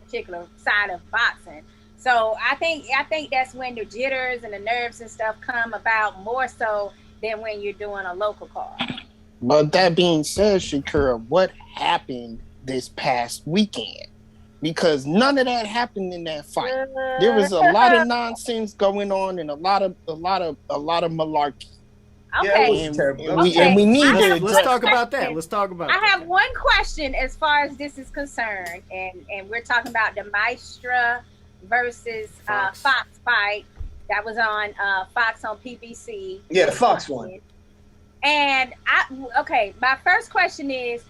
Speaker 2: particular side of boxing. So I think that's when the jitters and the nerves and stuff come about more so than when you're doing a local card.
Speaker 5: But that being said, Shakira, what happened this past weekend? Because none of that happened in that fight. There was a lot of nonsense going on and a lot of malarkey.
Speaker 2: Okay.
Speaker 5: And we need to.
Speaker 3: Let's talk about that.
Speaker 2: I have one question as far as this is concerned, and we're talking about the Maestra versus Fox fight that was on Fox on PBC.
Speaker 6: Yeah, the Fox one.
Speaker 2: And my first question is,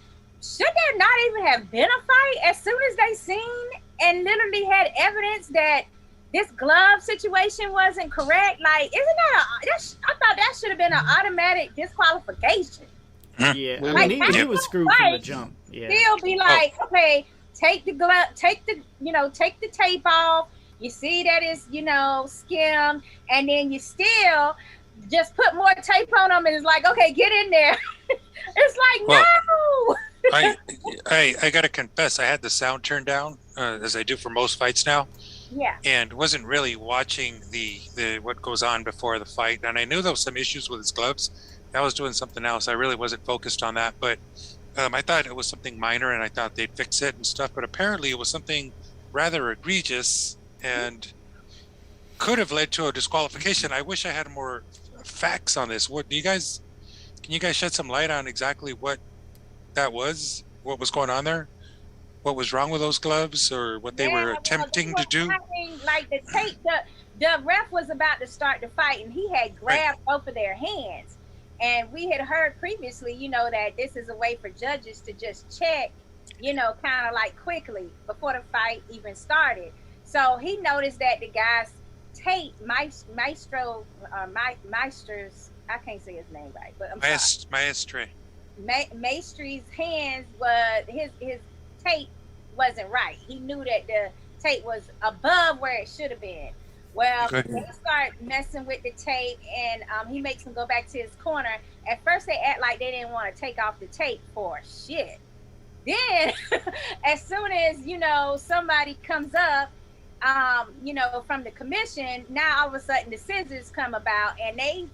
Speaker 2: should there not even have been a fight as soon as they seen and literally had evidence that this glove situation wasn't correct? Like, isn't that I thought that should have been an automatic disqualification.
Speaker 3: Yeah,
Speaker 2: Like,
Speaker 3: I mean, he was screwed from the jump. Yeah.
Speaker 2: Still be like, okay, take the glove, take the tape off. You see that it's, skimmed, and then you still just put more tape on them, and it's like, okay, get in there. It's like, no.
Speaker 4: I gotta confess, I had the sound turned down, as I do for most fights now.
Speaker 2: Yeah.
Speaker 4: And wasn't really watching the what goes on before the fight. And I knew there was some issues with his gloves. I was doing something else. I really wasn't focused on that. But I thought it was something minor, and I thought they'd fix it and stuff. But apparently it was something rather egregious and could have led to a disqualification. I wish I had more facts on this. Can you guys shed some light on exactly what that was? What was going on there? What was wrong with those gloves, or what they were attempting to do?
Speaker 2: Like the tape, the ref was about to start the fight, and he had grabbed both of their hands. And we had heard previously, that this is a way for judges to just check, kind of like quickly before the fight even started. So he noticed that the guy's tape, Maestro's, I can't say his name right, but
Speaker 4: Maestre.
Speaker 2: Maestre's hands his tape wasn't right. He knew that the tape was above where it should have been. Well, they start messing with the tape, and he makes him go back to his corner. At first, they act like they didn't want to take off the tape for shit. Then, as soon as, somebody comes up, from the commission, now all of a sudden the scissors come about, and they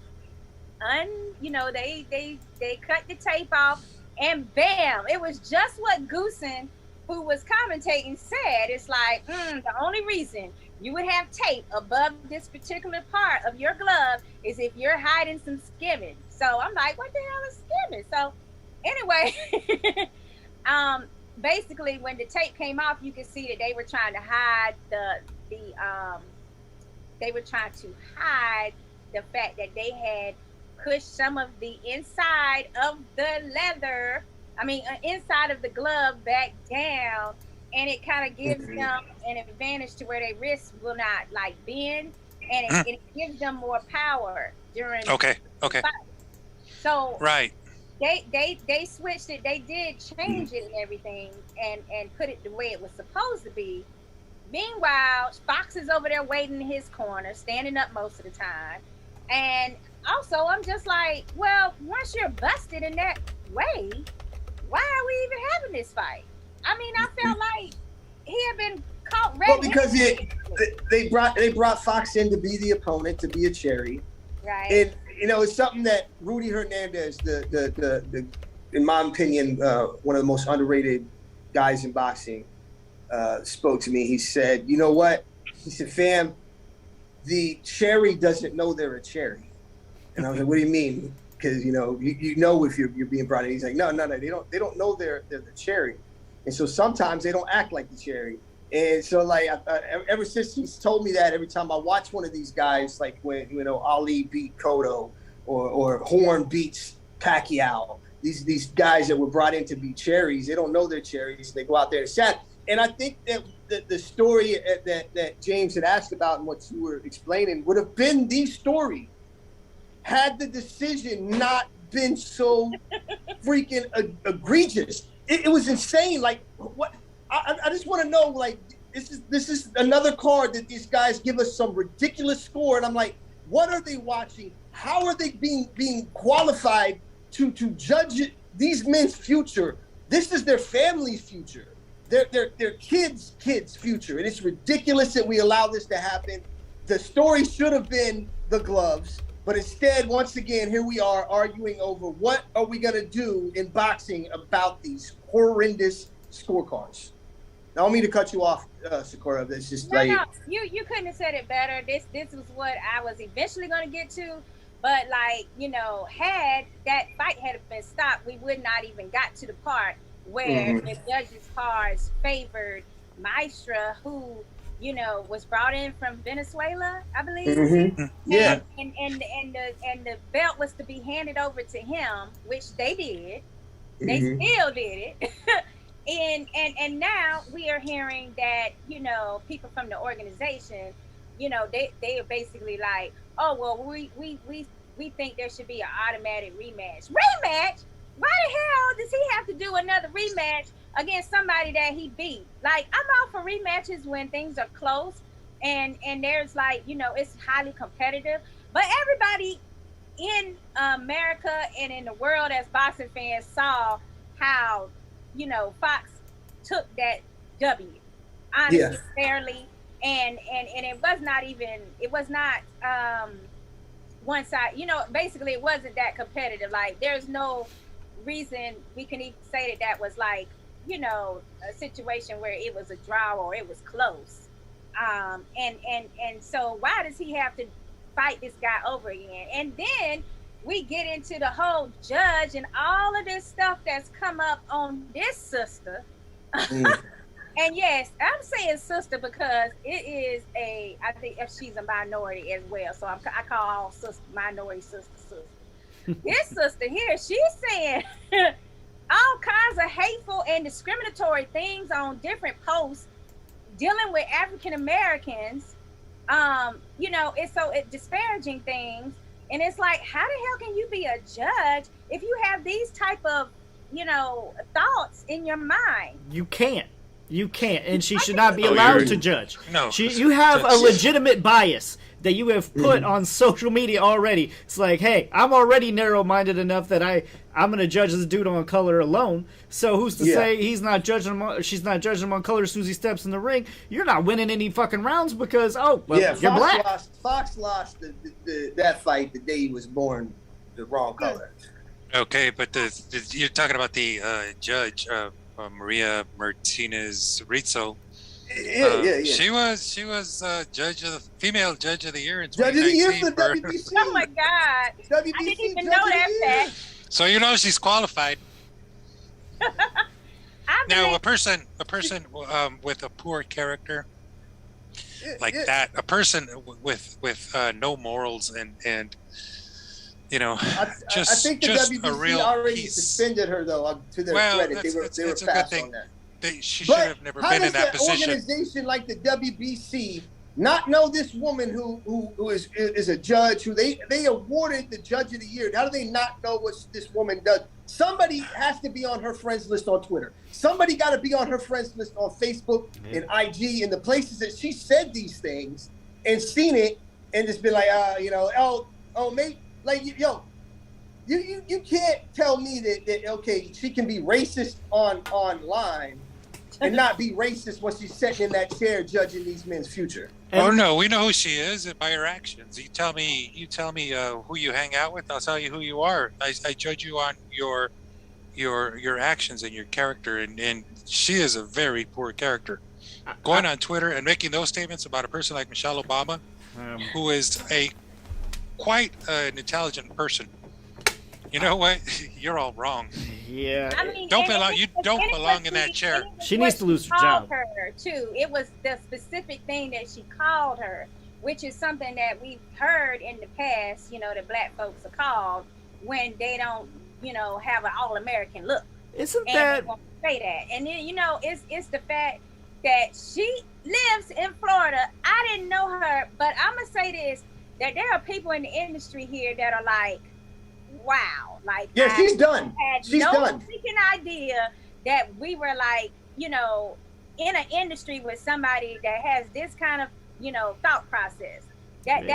Speaker 2: cut the tape off, and bam, it was just what Goosen, who was commentating, said. It's like, the only reason you would have tape above this particular part of your glove is if you're hiding some skimming. So I'm like, what the hell is skimming? So anyway, basically when the tape came off, you could see that they were trying to hide the fact that they had pushed some of the inside of the leather, inside of the glove back down, and it kind of gives them an advantage to where their wrists will not like bend, and it gives them more power during the fight. So they switched it. They did change it and everything, and put it the way it was supposed to be. Meanwhile, Fox is over there waiting in his corner, standing up most of the time. And also, I'm just like, well, once you're busted in that way, why are we even having this fight? I felt like he had been caught red.
Speaker 6: Well, because they brought Fox in to be the opponent, to be a cherry.
Speaker 2: Right.
Speaker 6: And it's something that Rudy Hernandez, the in my opinion, one of the most underrated guys in boxing, spoke to me. He said, "You know what?" He said, "Fam, the cherry doesn't know they're a cherry." And I was like, "What do you mean?" Because you know if you're being brought in. He's like, no, they don't know they're the cherry, and so sometimes they don't act like the cherry. And so like ever since he's told me that, every time I watch one of these guys, like when Ali beat Cotto or Horn beats Pacquiao, these guys that were brought in to be cherries, they don't know they're cherries. They go out there and sad. And I think that the story that James had asked about and what you were explaining would have been the story had the decision not been so freaking egregious. It was insane. Like, what? I just want to know, like, this is another card that these guys give us some ridiculous score, and I'm like, what are they watching? How are they being qualified to judge these men's future? This is their family's future. Their kids' future. And it's ridiculous that we allow this to happen. The story should have been the gloves, but instead, once again, here we are arguing over what are we going to do in boxing about these horrendous scorecards. Now, I don't mean to cut you off, Sakura. It's just
Speaker 2: no, you couldn't have said it better. This was what I was eventually going to get to. But like, had that fight had been stopped, we would not even got to the part where the judges' cards favored Maestra, who, was brought in from Venezuela, I believe.
Speaker 6: Yeah.
Speaker 2: And the belt was to be handed over to him, which they did. They still did it. and now we are hearing that, people from the organization, they are basically like, oh, well, we think there should be an automatic rematch. Rematch? Why the hell does he have to do another rematch against somebody that he beat? Like, I'm all for rematches when things are close and there's like, it's highly competitive. But everybody in America and in the world as boxing fans saw how, Fox took that W, honestly, fairly, and it was not one side, basically it wasn't that competitive. Like, there's no reason we can even say that was like, a situation where it was a draw or it was close. And so why does he have to fight this guy over again? And then we get into the whole judge and all of this stuff that's come up on this sister. And yes, I'm saying sister because it is I think if she's a minority as well. So I call all minority sister. This sister here, she's saying all kinds of hateful and discriminatory things on different posts dealing with African Americans. It's disparaging things. And it's like, how the hell can you be a judge if you have these type of, thoughts in your mind?
Speaker 3: You can't. And she should not be allowed to judge.
Speaker 4: No.
Speaker 3: You have a legitimate bias that you have put on social media already. It's like, hey, I'm already narrow-minded enough that I'm going to judge this dude on color alone. So who's to say she's not judging him on color as soon as he steps in the ring? You're not winning any fucking rounds because, you're black.
Speaker 6: Fox lost that fight the day he was born the wrong color.
Speaker 4: Okay, but you're talking about the judge, Gloria Martinez Rizzo.
Speaker 6: Yeah.
Speaker 4: She was female judge of the year in 2019.
Speaker 6: Judge of the year for WBC.
Speaker 2: Oh my God!
Speaker 6: WBC,
Speaker 2: I didn't even know that fact.
Speaker 4: So she's qualified. Now, a person with a poor character like that, a person with no morals and
Speaker 6: I think the WBC already suspended her though. To their credit, they were fast on that.
Speaker 4: She should have never been in that position.
Speaker 6: How does an organization like the WBC not know this woman who is a judge who they awarded the judge of the year? How do they not know what this woman does? Somebody has to be on her friends list on Twitter. Somebody got to be on her friends list on Facebook and IG and the places that she said these things and seen it and just been like, mate, like, you can't tell me that okay, she can be racist online and not be racist when she's sitting in that chair judging these men's future.
Speaker 4: Oh no, we know who she is by her actions. You tell me who you hang out with, I'll tell you who you are. I judge you on your actions and your character, and she is a very poor character. Going on Twitter and making those statements about a person like Michelle Obama, who is quite an intelligent person. You know what? You're all wrong.
Speaker 3: Yeah.
Speaker 2: I mean,
Speaker 4: you don't belong in that chair.
Speaker 3: She needs to lose her job.
Speaker 2: Her too. It was the specific thing that she called her, which is something that we've heard in the past. That black folks are called when they don't, have an all-American look.
Speaker 3: Isn't that?
Speaker 2: Say that, and then it's the fact that she lives in Florida. I didn't know her, but I'm gonna say this: that there are people in the industry here that are like, wow, like,
Speaker 6: yeah, she's done. She's done.
Speaker 2: Freaking idea that we were like, in an industry with somebody that has this kind of, thought process. That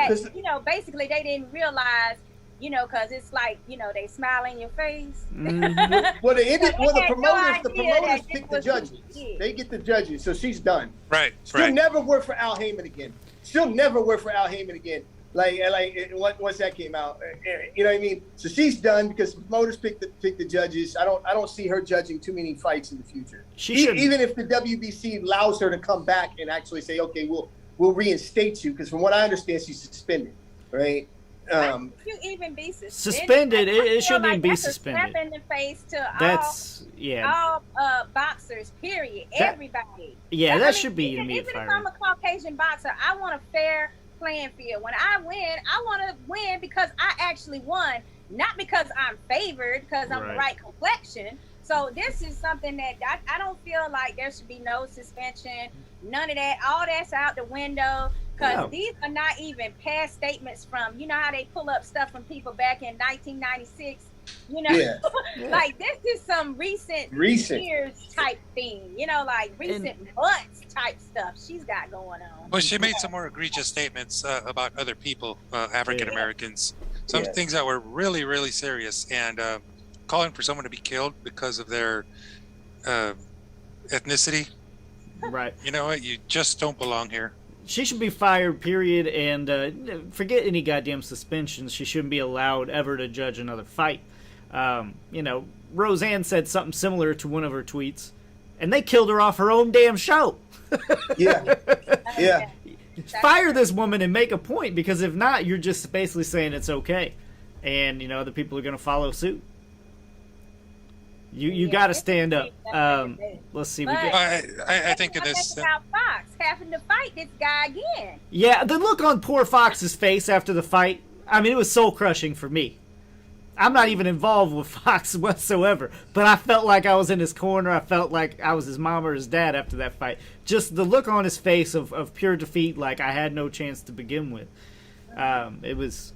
Speaker 2: basically they didn't realize, because it's like, they smile in your face.
Speaker 6: Well, the promoters pick the judges. They get the judges, so she's done.
Speaker 4: Right.
Speaker 6: She'll never work for Al Heyman again. Like once that came out, you know what I mean. So she's done because promoters pick the judges. I don't see her judging too many fights in the future. Even if the WBC allows her to come back and actually say, okay, we'll reinstate you, because from what I understand, she's suspended, right?
Speaker 2: You even be suspended?
Speaker 3: Suspended? It shouldn't even be suspended.
Speaker 2: Slap in the face to all boxers. Period. Everybody.
Speaker 3: Yeah, that should be immediate
Speaker 2: firing.
Speaker 3: firing.
Speaker 2: Even if I'm a Caucasian boxer, I want a fair playing field. When I win, I want to win because I actually won, not because I'm favored, because I'm the right complexion. So this is something that I don't feel like there should be no suspension, none of that. All that's out the window because
Speaker 3: No.
Speaker 2: these are not even past statements from, you know how they pull up stuff from people back in 1996, you know,
Speaker 6: Yeah.
Speaker 2: like this is some recent years type thing, you know, like recent months type stuff she's got going on.
Speaker 4: Well, she made some more egregious statements about other people, African Americans. Some things that were really, really serious, and calling for someone to be killed because of their ethnicity.
Speaker 3: Right.
Speaker 4: You know what? You just don't belong here.
Speaker 3: She should be fired, period, and forget any goddamn suspensions. She shouldn't be allowed ever to judge another fight. You know, Roseanne said something similar to one of her tweets, and they killed her off her own damn show.
Speaker 6: Yeah. Yeah.
Speaker 3: Fire this woman and make a point, because if not, you're just basically saying it's okay. And, you know, the people are going to follow suit. You got to stand up. Let's see.
Speaker 4: I think in this...
Speaker 2: about Fox having to fight this guy again.
Speaker 3: Yeah, the look on poor Fox's face after the fight, I mean, it was soul-crushing for me. I'm not even involved with Fox whatsoever, but I felt like I was in his corner. I felt like I was his mom or his dad after that fight. Just the look on his face of pure defeat, like I had no chance to begin with. It was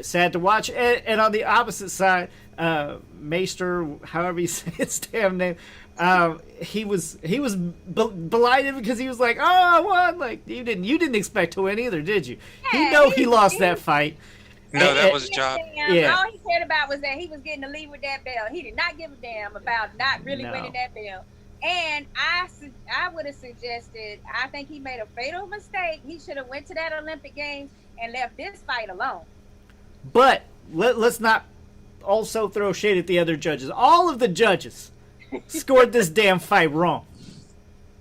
Speaker 3: sad to watch. And on the opposite side, Maester, however you say his damn name, he was belighted because he was like, "Oh, I won!" Like you didn't expect to win either, did you?
Speaker 2: Yeah,
Speaker 3: he lost that fight.
Speaker 4: No, that was a job.
Speaker 3: Yeah.
Speaker 2: All he cared about was that he was getting to leave with that belt. He did not give a damn about not really winning that belt. And I would have suggested, I think he made a fatal mistake. He should have went to that Olympic Games and left this fight alone.
Speaker 3: But let's not also throw shade at the other judges. All of the judges scored this damn fight wrong.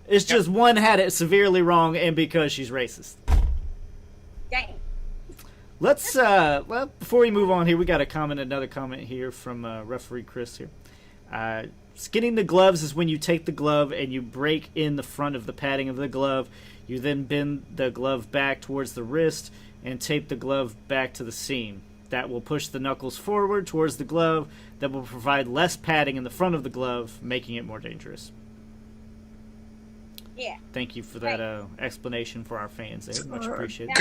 Speaker 3: It's just one had it severely wrong, and because she's racist.
Speaker 2: Dang.
Speaker 3: Let's well, before we move on here, we got another comment here from referee Chris here. Skinning the gloves is when you take the glove and you break in the front of the padding of the glove. You then bend the glove back towards the wrist and tape the glove back to the seam. That will push the knuckles forward towards the glove. That will provide less padding in the front of the glove, making it more dangerous.
Speaker 2: Yeah.
Speaker 3: Thank you for that explanation for our fans there. Much appreciated.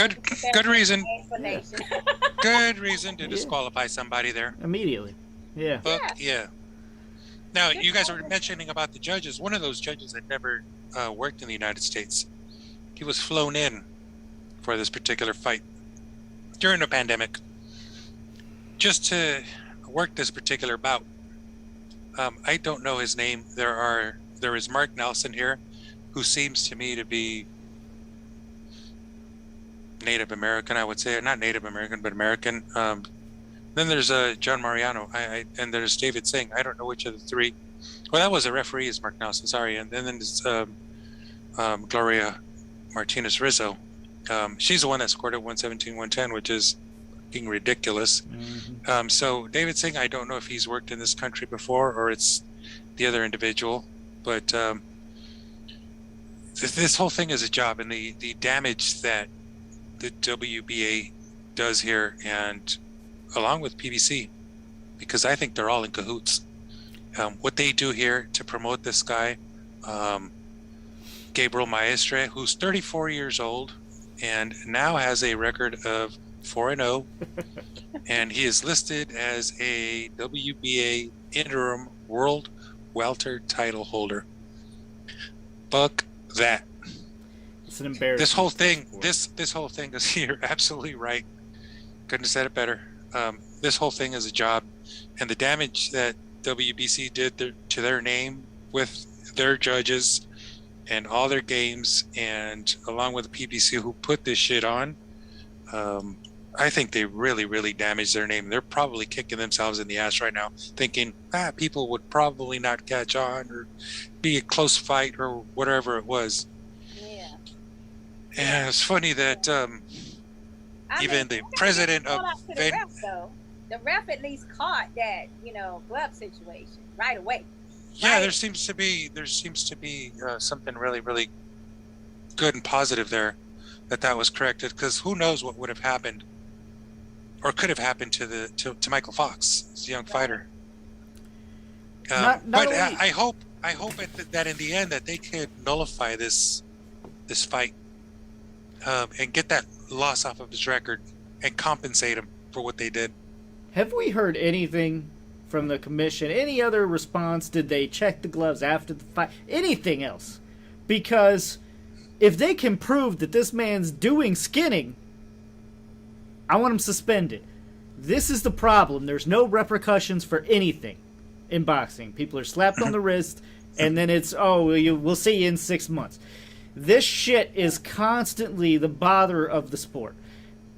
Speaker 4: Good reason. Good reason to disqualify somebody there.
Speaker 3: Immediately. Yeah.
Speaker 4: Yeah. Now, you guys were mentioning about the judges. One of those judges had never worked in the United States. He was flown in for this particular fight during the pandemic just to work this particular bout. I don't know his name. There is Mark Nelson here, who seems to me to be Native American, I would say. Not Native American, but American. Then there's John Mariano, and there's David Singh. I don't know which of the three. Well, that was a referee, is Mark Nelson, sorry. And then there's Gloria Martinez Rizzo. She's the one that scored at 117, 110, which is fucking ridiculous. Mm-hmm. So David Singh, I don't know if he's worked in this country before or it's the other individual, but this whole thing is a job, and the damage that the WBA does here, and along with PBC, because I think they're all in cahoots. What they do here to promote this guy, Gabriel Maestre, who's 34 years old and now has a record of 4-0, and he is listed as a WBA interim world welter title holder. Fuck that.
Speaker 3: It's an embarrassment.
Speaker 4: This whole thing, this whole thing is, you're absolutely right. Couldn't have said it better. This whole thing is a job, and the damage that WBC did to their name with their judges and all their games, and along with the PBC who put this shit on, I think they really, really damaged their name. They're probably kicking themselves in the ass right now, thinking, people would probably not catch on or be a close fight or whatever it was.
Speaker 2: Yeah.
Speaker 4: And it's funny that even the president of
Speaker 2: the ref at least caught that, glove situation right away.
Speaker 4: Yeah,
Speaker 2: right?
Speaker 4: there seems to be something really, really good and positive there that was corrected, because who knows what would have happened or could have happened to Michael Fox, this young fighter.
Speaker 3: Not only,
Speaker 4: I hope that in the end that they could nullify this fight and get that loss off of his record and compensate him for what they did.
Speaker 3: have we heard anything from the commission? Any other response? Did they check the gloves after the fight? Anything else? Because if they can prove that this man's doing skinning, I want him suspended. This is the problem. There's no repercussions for anything in boxing. People are slapped on the wrist, and then it's, we'll see you in 6 months. This shit is constantly the bother of the sport.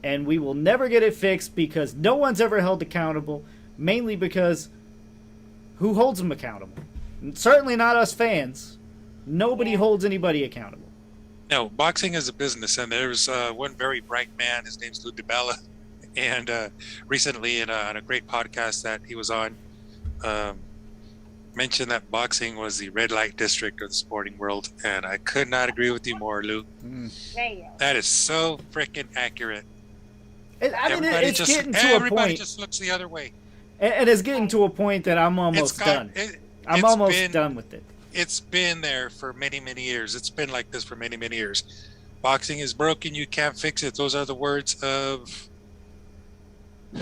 Speaker 3: And we will never get it fixed because no one's ever held accountable, mainly because who holds them accountable? Certainly not us fans. Nobody holds anybody accountable.
Speaker 4: No, boxing is a business, and there's one very bright man. His name's Lou DiBella, and recently on a great podcast that he was on, mentioned that boxing was the red light district of the sporting world, and I could not agree with you more, Lou. That is so freaking accurate.
Speaker 3: Everybody
Speaker 4: just looks the other way,
Speaker 3: and it's getting to a point that I'm almost done. I'm almost done with it.
Speaker 4: It's been there for many, many years. It's been like this for many, many years. Boxing is broken. You can't fix it. Those are the words of...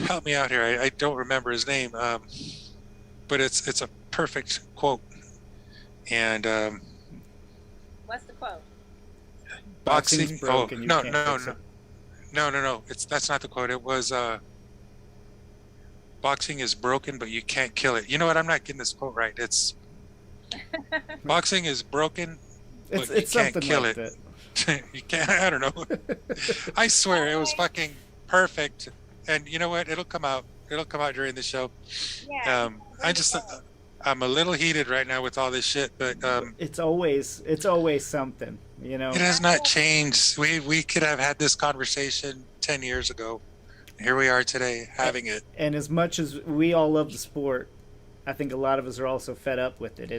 Speaker 4: Help me out here. I don't remember his name. But it's a perfect quote. And...
Speaker 2: What's the quote?
Speaker 3: Boxing's broken.
Speaker 4: No. That's not the quote. It was... boxing is broken, but you can't kill it. You know what? I'm not getting this quote right. It's... Boxing is broken, but you can't kill it. You can't. I don't know. I swear it was fucking perfect. And you know what? It'll come out. It'll come out during the show.
Speaker 2: Yeah.
Speaker 4: I'm a little heated right now with all this shit, but
Speaker 3: it's always something. You know.
Speaker 4: It has not changed. We could have had this conversation 10 years ago. Here we are today having it.
Speaker 3: And as much as we all love the sport, I think a lot of us are also fed up with it.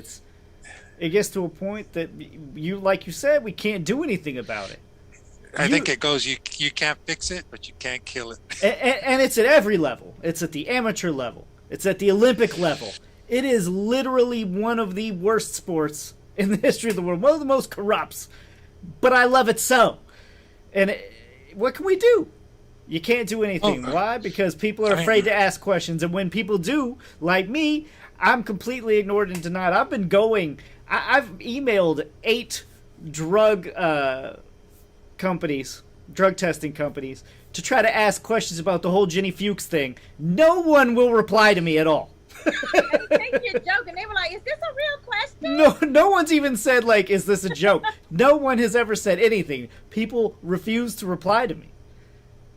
Speaker 3: It gets to a point that like you said, we can't do anything about it.
Speaker 4: I think it goes, you can't fix it, but you can't kill it.
Speaker 3: And it's at every level. It's at the amateur level. It's at the Olympic level. It is literally one of the worst sports in the history of the world. One of the most corrupts. But I love it so. And what can we do? You can't do anything. Why? Because people are afraid to ask questions. And when people do, like me, I'm completely ignored and denied. I've been going... I've emailed 8 drug testing companies, to try to ask questions about the whole Jenny Fuchs thing. No one will reply to me at all.
Speaker 2: They think you're joking. They were like, is this a real question?
Speaker 3: No one's even said, like, is this a joke? No one has ever said anything. People refuse to reply to me.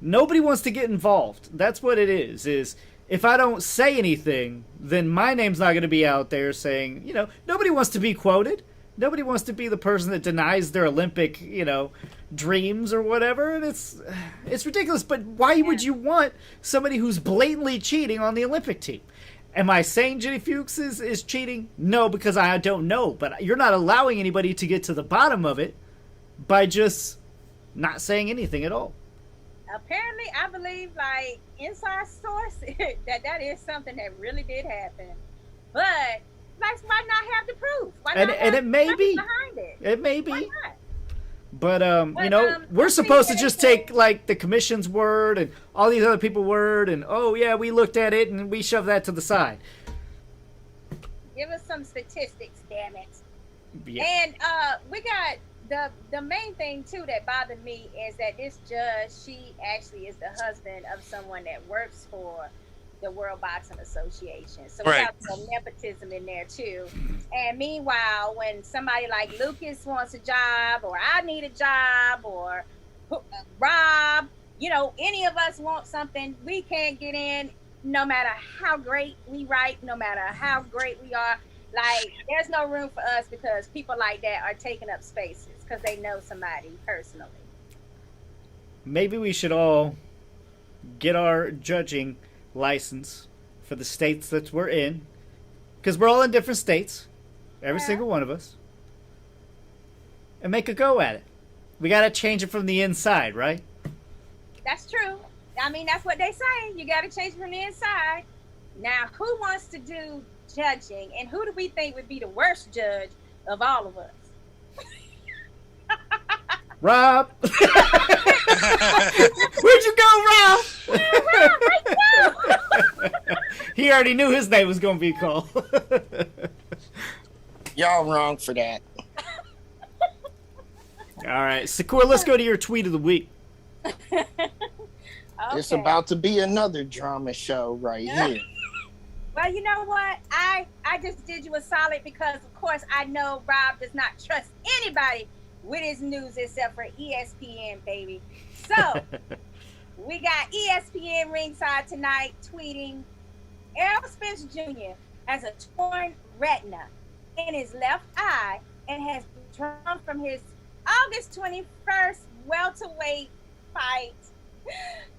Speaker 3: Nobody wants to get involved. That's what it is if I don't say anything, then my name's not going to be out there saying, nobody wants to be quoted. Nobody wants to be the person that denies their Olympic, dreams or whatever. And it's ridiculous. But why would you want somebody who's blatantly cheating on the Olympic team? Am I saying Jenny Fuchs is cheating? No, because I don't know. But you're not allowing anybody to get to the bottom of it by just not saying anything at all.
Speaker 2: Apparently, I believe, like, inside source, that is something that really did happen. But, like, why not have the proof? Why not have
Speaker 3: it may be
Speaker 2: behind it?
Speaker 3: It may be.
Speaker 2: Why not?
Speaker 3: But, we're supposed to just take, like, the commission's word and all these other people's word and, we looked at it and we shove that to the side.
Speaker 2: Give us some statistics, damn it.
Speaker 3: Yeah.
Speaker 2: And we got... The main thing, too, that bothered me is that this judge, she actually is the husband of someone that works for the World Boxing Association. So we got some nepotism in there, too. And meanwhile, when somebody like Lucas wants a job, or I need a job, or Rob, any of us want something, we can't get in no matter how great we write, no matter how great we are. Like, there's no room for us because people like that are taking up spaces because they know somebody personally.
Speaker 3: Maybe we should all get our judging license for the states that we're in, because we're all in different states, every single one of us, and make a go at it. We got to change it from the inside, right?
Speaker 2: That's true. I mean, that's what they say. You got to change it from the inside. Now, who wants to do judging, and who do we think would be the worst judge of all of us?
Speaker 3: Rob. Where'd you go, Rob? He already knew his name was going to be called.
Speaker 5: Y'all wrong for that.
Speaker 3: All right, Sakura, let's go to your tweet of the week.
Speaker 2: Okay.
Speaker 5: It's about to be another drama show right here.
Speaker 2: Well, you know what? I just did you a solid because, of course, I know Rob does not trust anybody with his news except for ESPN, baby. So, we got ESPN ringside tonight tweeting, Errol Spence Jr. has a torn retina in his left eye and has withdrawn from his August 21st welterweight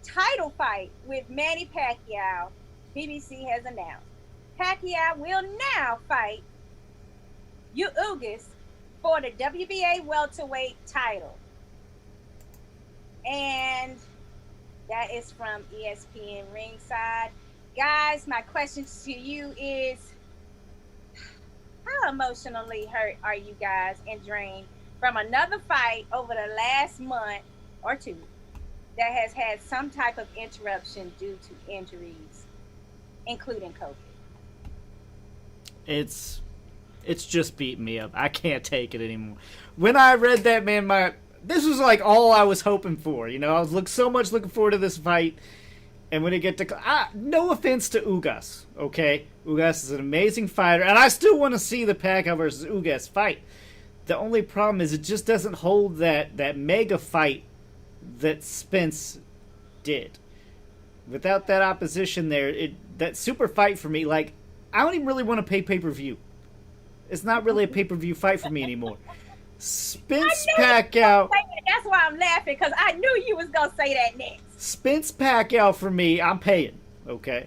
Speaker 2: title fight with Manny Pacquiao, BBC has announced. Pacquiao will now fight Ugas for the WBA welterweight title. And that is from ESPN ringside. Guys, my question to you is, how emotionally hurt are you guys and drained from another fight over the last month or two that has had some type of interruption due to injuries, including COVID?
Speaker 3: It's just beating me up. I can't take it anymore. When I read that, man, this was like all I was hoping for. You know, I was looking forward to this fight. And when it get to... no offense to Ugas, okay? Ugas is an amazing fighter, and I still want to see the Pacquiao versus Ugas fight. The only problem is it just doesn't hold that mega fight that Spence did. Without that opposition there, that super fight for me, like, I don't even really want to pay pay-per-view. It's not really a pay-per-view fight for me anymore. Spence Pacquiao...
Speaker 2: That's why I'm laughing, because I knew you was going to say that next.
Speaker 3: Spence Pacquiao for me, I'm paying, okay?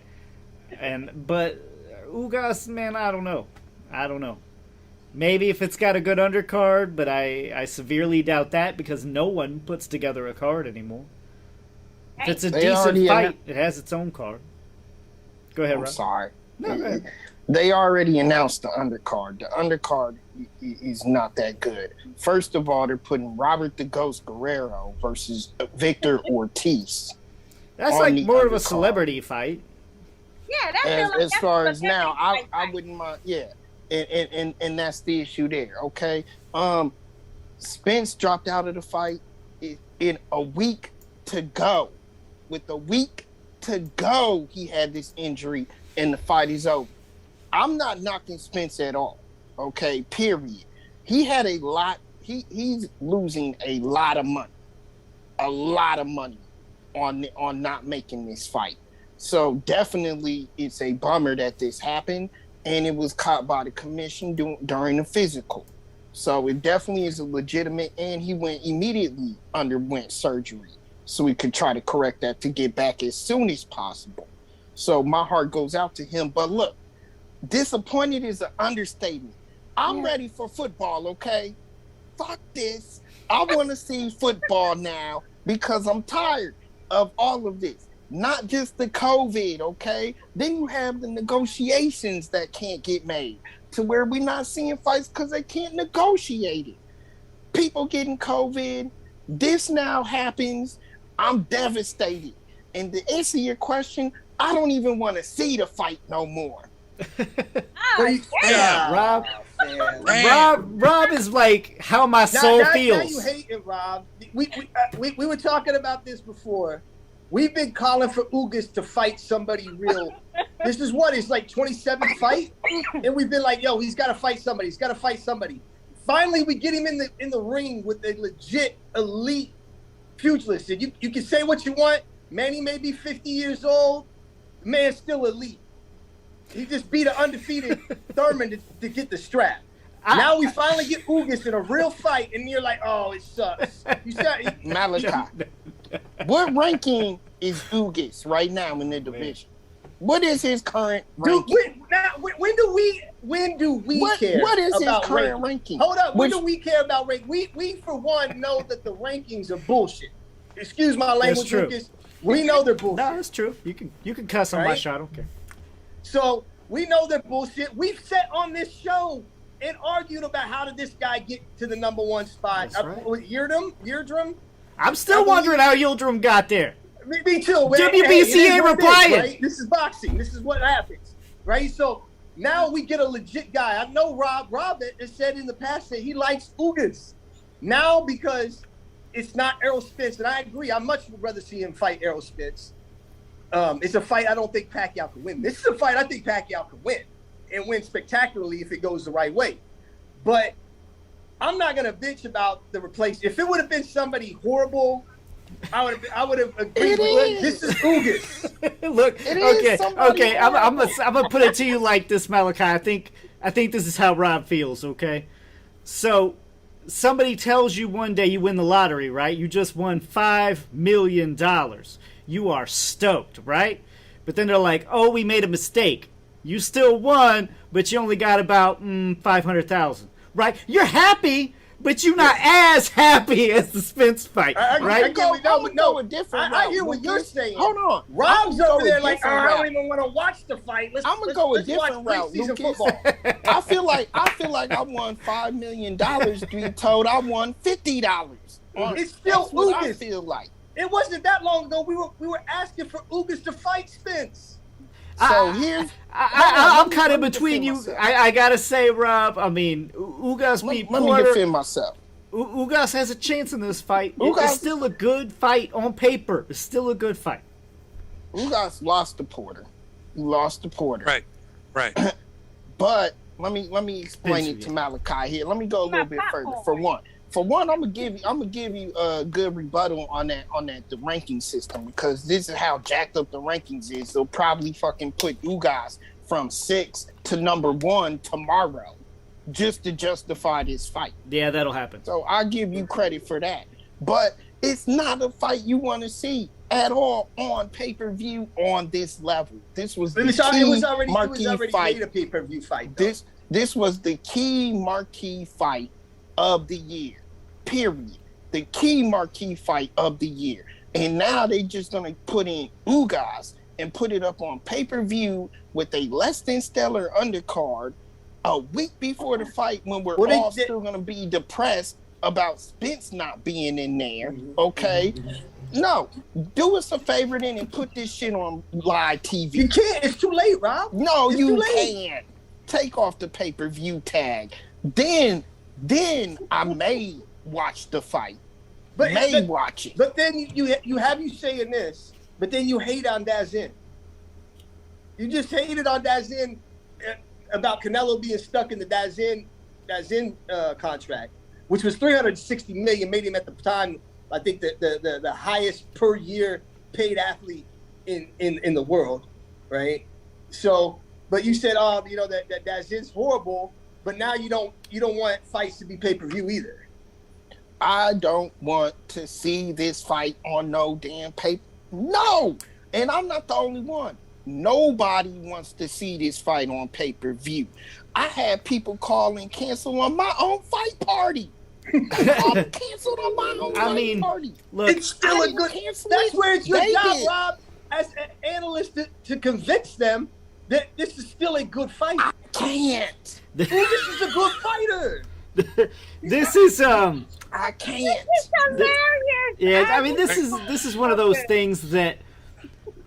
Speaker 3: But Ugas, man, I don't know. Maybe if it's got a good undercard, but I severely doubt that because no one puts together a card anymore. If it's a decent fight, it has its own card. Go ahead, Rob.
Speaker 5: I'm sorry.
Speaker 3: No, go ahead.
Speaker 5: They already announced the undercard. The undercard is not that good. First of all, they're putting Robert the Ghost Guerrero versus Victor Ortiz.
Speaker 3: That's like more of a celebrity fight.
Speaker 2: Yeah, that's
Speaker 5: as far as now, I wouldn't mind. Yeah, and that's the issue there. Okay, Spence dropped out of the fight in a week to go. With a week to go, he had this injury, and the fight is over. I'm not knocking Spence at all. Okay, period. He had a lot. He's losing a lot of money on not making this fight. So definitely, it's a bummer that this happened, and it was caught by the commission during the physical. So it definitely is a legitimate, and he immediately underwent surgery so we could try to correct that to get back as soon as possible. So my heart goes out to him. But look, disappointed is an understatement. I'm ready for football, okay? Fuck this. I want to see football now because I'm tired of all of this. Not just the COVID, okay? Then you have the negotiations that can't get made to where we're not seeing fights because they can't negotiate it. People getting COVID. This now happens. I'm devastated. And to answer your question, I don't even want to see the fight no more.
Speaker 3: Rob is like how my soul feels.
Speaker 6: Now you hate it, Rob. We were talking about this before. We've been calling for Ugas to fight somebody real. This is what? It's like 27th fight? And we've been like, yo, he's got to fight somebody. Finally, we get him in the ring with a legit elite pugilist. And you can say what you want. Manny may be 50 years old. The man's still elite. He just beat an undefeated Thurman to get the strap. Now we finally get Ugas in a real fight, and you're like, oh, it sucks.
Speaker 5: Malachi, what ranking is Ugas right now in the division? What is his current ranking?
Speaker 6: When do we care?
Speaker 5: What is his
Speaker 6: about
Speaker 5: current ranking?
Speaker 6: Hold up. When do we care about ranking? We for one know that the rankings are bullshit. Excuse my language, Lucas. We know they're bullshit.
Speaker 3: No, that's true. You can cuss on my show. I don't care.
Speaker 6: So we know they're bullshit. We've sat on this show and argued about how did this guy get to the number one spot.
Speaker 3: That's right.
Speaker 6: Yildirim?
Speaker 3: I'm still wondering how Yildirim got there.
Speaker 6: Me too.
Speaker 3: WBCA replying.
Speaker 6: Right? This is boxing. This is what happens, right? So now we get a legit guy. I know Rob has said in the past that he likes Ugas. Now because it's not Errol Spence, and I agree. I much would rather see him fight Errol Spence. It's a fight I don't think Pacquiao can win. This is a fight I think Pacquiao can win, and win spectacularly if it goes the right way. But I'm not gonna bitch about the replacement. If it would have been somebody horrible, I would have agreed with this is Ugas.
Speaker 3: Look, okay. I'm gonna put it to you like this, Malachi. I think this is how Rob feels. Okay, so somebody tells you one day you win the lottery, right? You just won $5 million. You are stoked, right? But then they're like, "Oh, we made a mistake. You still won, but you only got about 500,000." Right? You're happy, but you're not as happy as the Spence fight, right?
Speaker 6: I hear what you're saying.
Speaker 5: Hold on.
Speaker 6: Rob's over there like, I don't even want to watch the fight.
Speaker 5: I'm gonna go a different route, Lucas. I feel like I won $5 million to be told I won $50.
Speaker 6: It's still
Speaker 5: what
Speaker 6: Ugas.
Speaker 5: I feel like.
Speaker 6: It wasn't that long ago. We were asking for Ugas to fight Spence.
Speaker 5: So here's
Speaker 3: I'm kind of between you. I gotta say, Rob. I mean, Ugas beat Porter.
Speaker 5: Let me defend myself.
Speaker 3: Ugas has a chance in this fight.
Speaker 5: Ugas,
Speaker 3: it's still a good fight on paper. It's still a good fight.
Speaker 5: Ugas lost to Porter. He lost to Porter.
Speaker 4: Right.
Speaker 5: But let me explain it to Malachi here. Let me go a little bit further. For one, I'm gonna give you a good rebuttal on the ranking system, because this is how jacked up the rankings is. They'll probably fucking put Ugas from 6 to number 1 tomorrow, just to justify this fight.
Speaker 3: Yeah, that'll happen.
Speaker 5: So I give you credit for that. But it's not a fight you want to see at all on pay-per-view on this level. This was the key marquee fight.
Speaker 6: Made a pay-per-view fight.
Speaker 5: This was the key marquee fight of the year. Period. The key marquee fight of the year. And now they just gonna put in Ugas and put it up on pay-per-view with a less than stellar undercard a week before the fight, when we're all still gonna be depressed about Spence not being in there. Okay? No. Do us a favor then and put this shit on live TV.
Speaker 6: You can't. It's too late, Rob.
Speaker 5: No, you can't. Take off the pay-per-view tag. Then I may watch the fight. Watch it.
Speaker 6: But then you have you saying this, but then you hate on Dazin. You just hated on Dazin about Canelo being stuck in the Dazin contract, which was $360 million, made him at the time, I think, the highest per year paid athlete in the world, right? So, but you said, that Dazin's horrible, but now you don't want fights to be pay-per-view either.
Speaker 5: I don't want to see this fight on no damn paper. No! And I'm not the only one. Nobody wants to see this fight on pay-per-view. I had people call and cancel on my own fight party. I canceled on my own fight party.
Speaker 3: Look,
Speaker 6: it's still a good. That's where it's your job, Rob, as an analyst, to convince them that this is still a good fight.
Speaker 5: I can't.
Speaker 6: This is a good fighter.
Speaker 3: This is
Speaker 5: I can't.
Speaker 2: This is hilarious.
Speaker 3: Yeah, I mean, this is one of those things that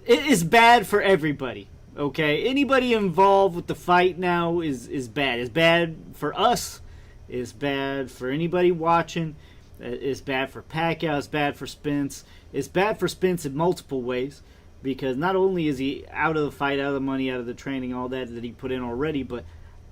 Speaker 3: it is bad for everybody. Okay, anybody involved with the fight now is bad. It's bad for us. It's bad for anybody watching. It's bad for Pacquiao. It's bad for Spence. It's bad for Spence in multiple ways, because not only is he out of the fight, out of the money, out of the training, all that he put in already, but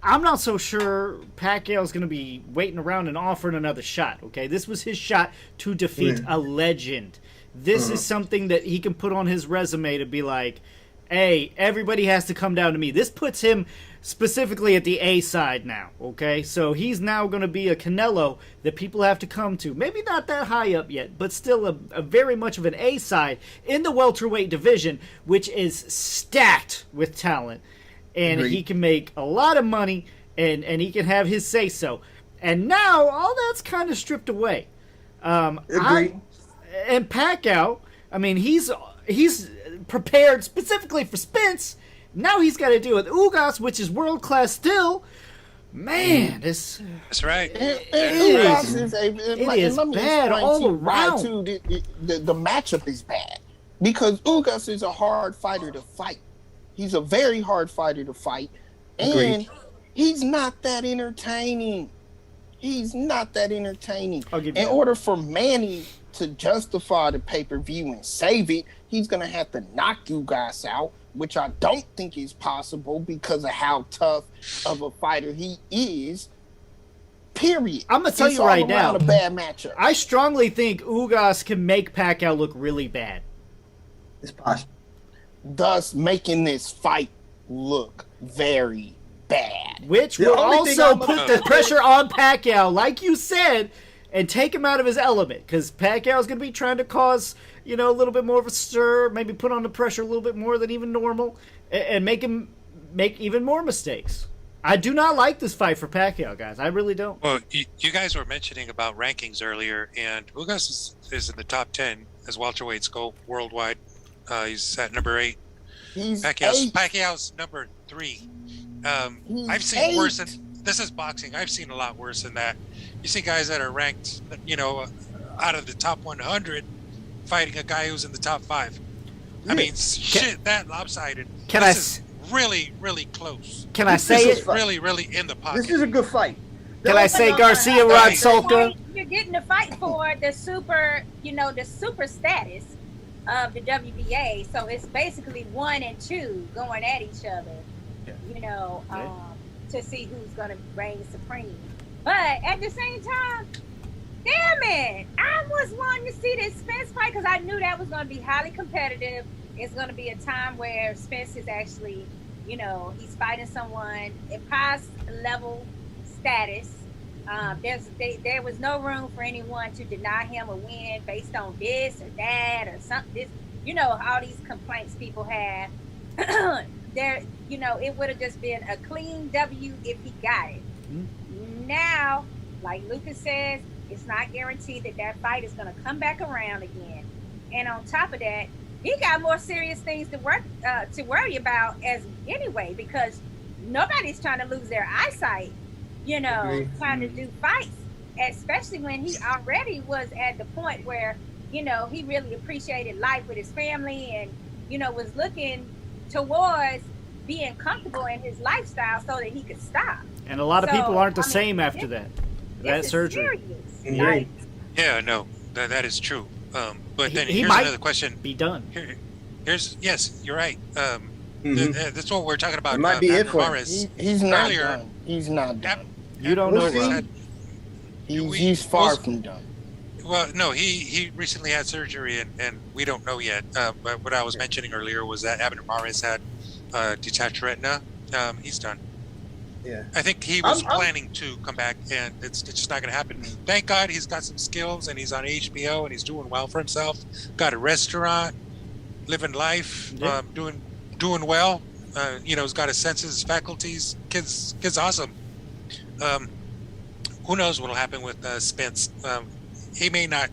Speaker 3: I'm not so sure Pacquiao's going to be waiting around and offering another shot, okay? This was his shot to defeat a legend. This is something that he can put on his resume to be like, hey, everybody has to come down to me. This puts him specifically at the A side now, okay? So he's now going to be a Canelo that people have to come to. Maybe not that high up yet, but still a very much of an A side in the welterweight division, which is stacked with talent. And he can make a lot of money, and he can have his say-so. And now, all that's kind of stripped away. And Pacquiao, I mean, he's prepared specifically for Spence. Now he's got to deal with Ugas, which is world class still. Man, this.
Speaker 4: That's right.
Speaker 3: It is bad all around.
Speaker 5: Too, the matchup is bad because Ugas is a hard fighter to fight. He's a very hard fighter to fight, and he's not that entertaining. In order for Manny to justify the pay-per-view and save it, he's gonna have to knock Ugas out, which I don't think is possible because of how tough of a fighter he is. Period.
Speaker 3: I'm gonna tell you right now,
Speaker 5: a bad matchup.
Speaker 3: I strongly think Ugas can make Pacquiao look really bad.
Speaker 6: It's possible.
Speaker 5: Thus making this fight look very bad.
Speaker 3: Which will also put the pressure on Pacquiao, like you said, and take him out of his element. Because Pacquiao's going to be trying to cause, a little bit more of a stir, maybe put on the pressure a little bit more than even normal, and make him make even more mistakes. I do not like this fight for Pacquiao, guys. I really don't.
Speaker 4: Well, you guys were mentioning about rankings earlier, and Ugas is in the top 10 as welterweights go worldwide. He's at number 8. Pacquiao's number 3. I've seen worse than this is boxing. I've seen a lot worse than that. You see guys that are ranked, out of the top 100, fighting a guy who's in the top 5. I mean, that lopsided. This is really, really close.
Speaker 3: Can I say it?
Speaker 4: Really, really in the pocket.
Speaker 6: This is a good fight.
Speaker 3: Can I say Garcia Rod Solka?
Speaker 2: You're getting to fight for the super, the super status of the WBA. So it's basically 1 and 2 going at each other. To see who's going to reign supreme. But at the same time, damn it, I was wanting to see this Spence fight because I knew that was going to be highly competitive. It's going to be a time where Spence is actually, he's fighting someone in past level status. There was no room for anyone to deny him a win based on this or that or something. All these complaints people have. It would have just been a clean W if he got it. Mm-hmm. Now, like Lucas says, it's not guaranteed that fight is going to come back around again. And on top of that, he got more serious things to worry about anyway, because nobody's trying to lose their eyesight, trying to do fights, especially when he already was at the point where, he really appreciated life with his family and, was looking towards being comfortable in his lifestyle so that he could stop.
Speaker 3: And a lot of people aren't the same after that surgery.
Speaker 4: Yeah, no, that is true. But then here's another question.
Speaker 3: Be done.
Speaker 4: Yes, you're right. That's what we're talking about.
Speaker 6: It might be it for him.
Speaker 5: He's not done. He's not done.
Speaker 3: You don't know, Rob.
Speaker 5: He's far from done.
Speaker 4: Well, no, he recently had surgery, and we don't know yet. But what I was mentioning earlier was that Abner Mares had detached retina. He's done.
Speaker 6: Yeah.
Speaker 4: I think he was planning to come back, and it's just not going to happen. Thank God he's got some skills, and he's on HBO, and he's doing well for himself. Got a restaurant, living life, doing well. He's got his senses, his faculties. Kid's awesome. Who knows what'll happen with Spence? He may not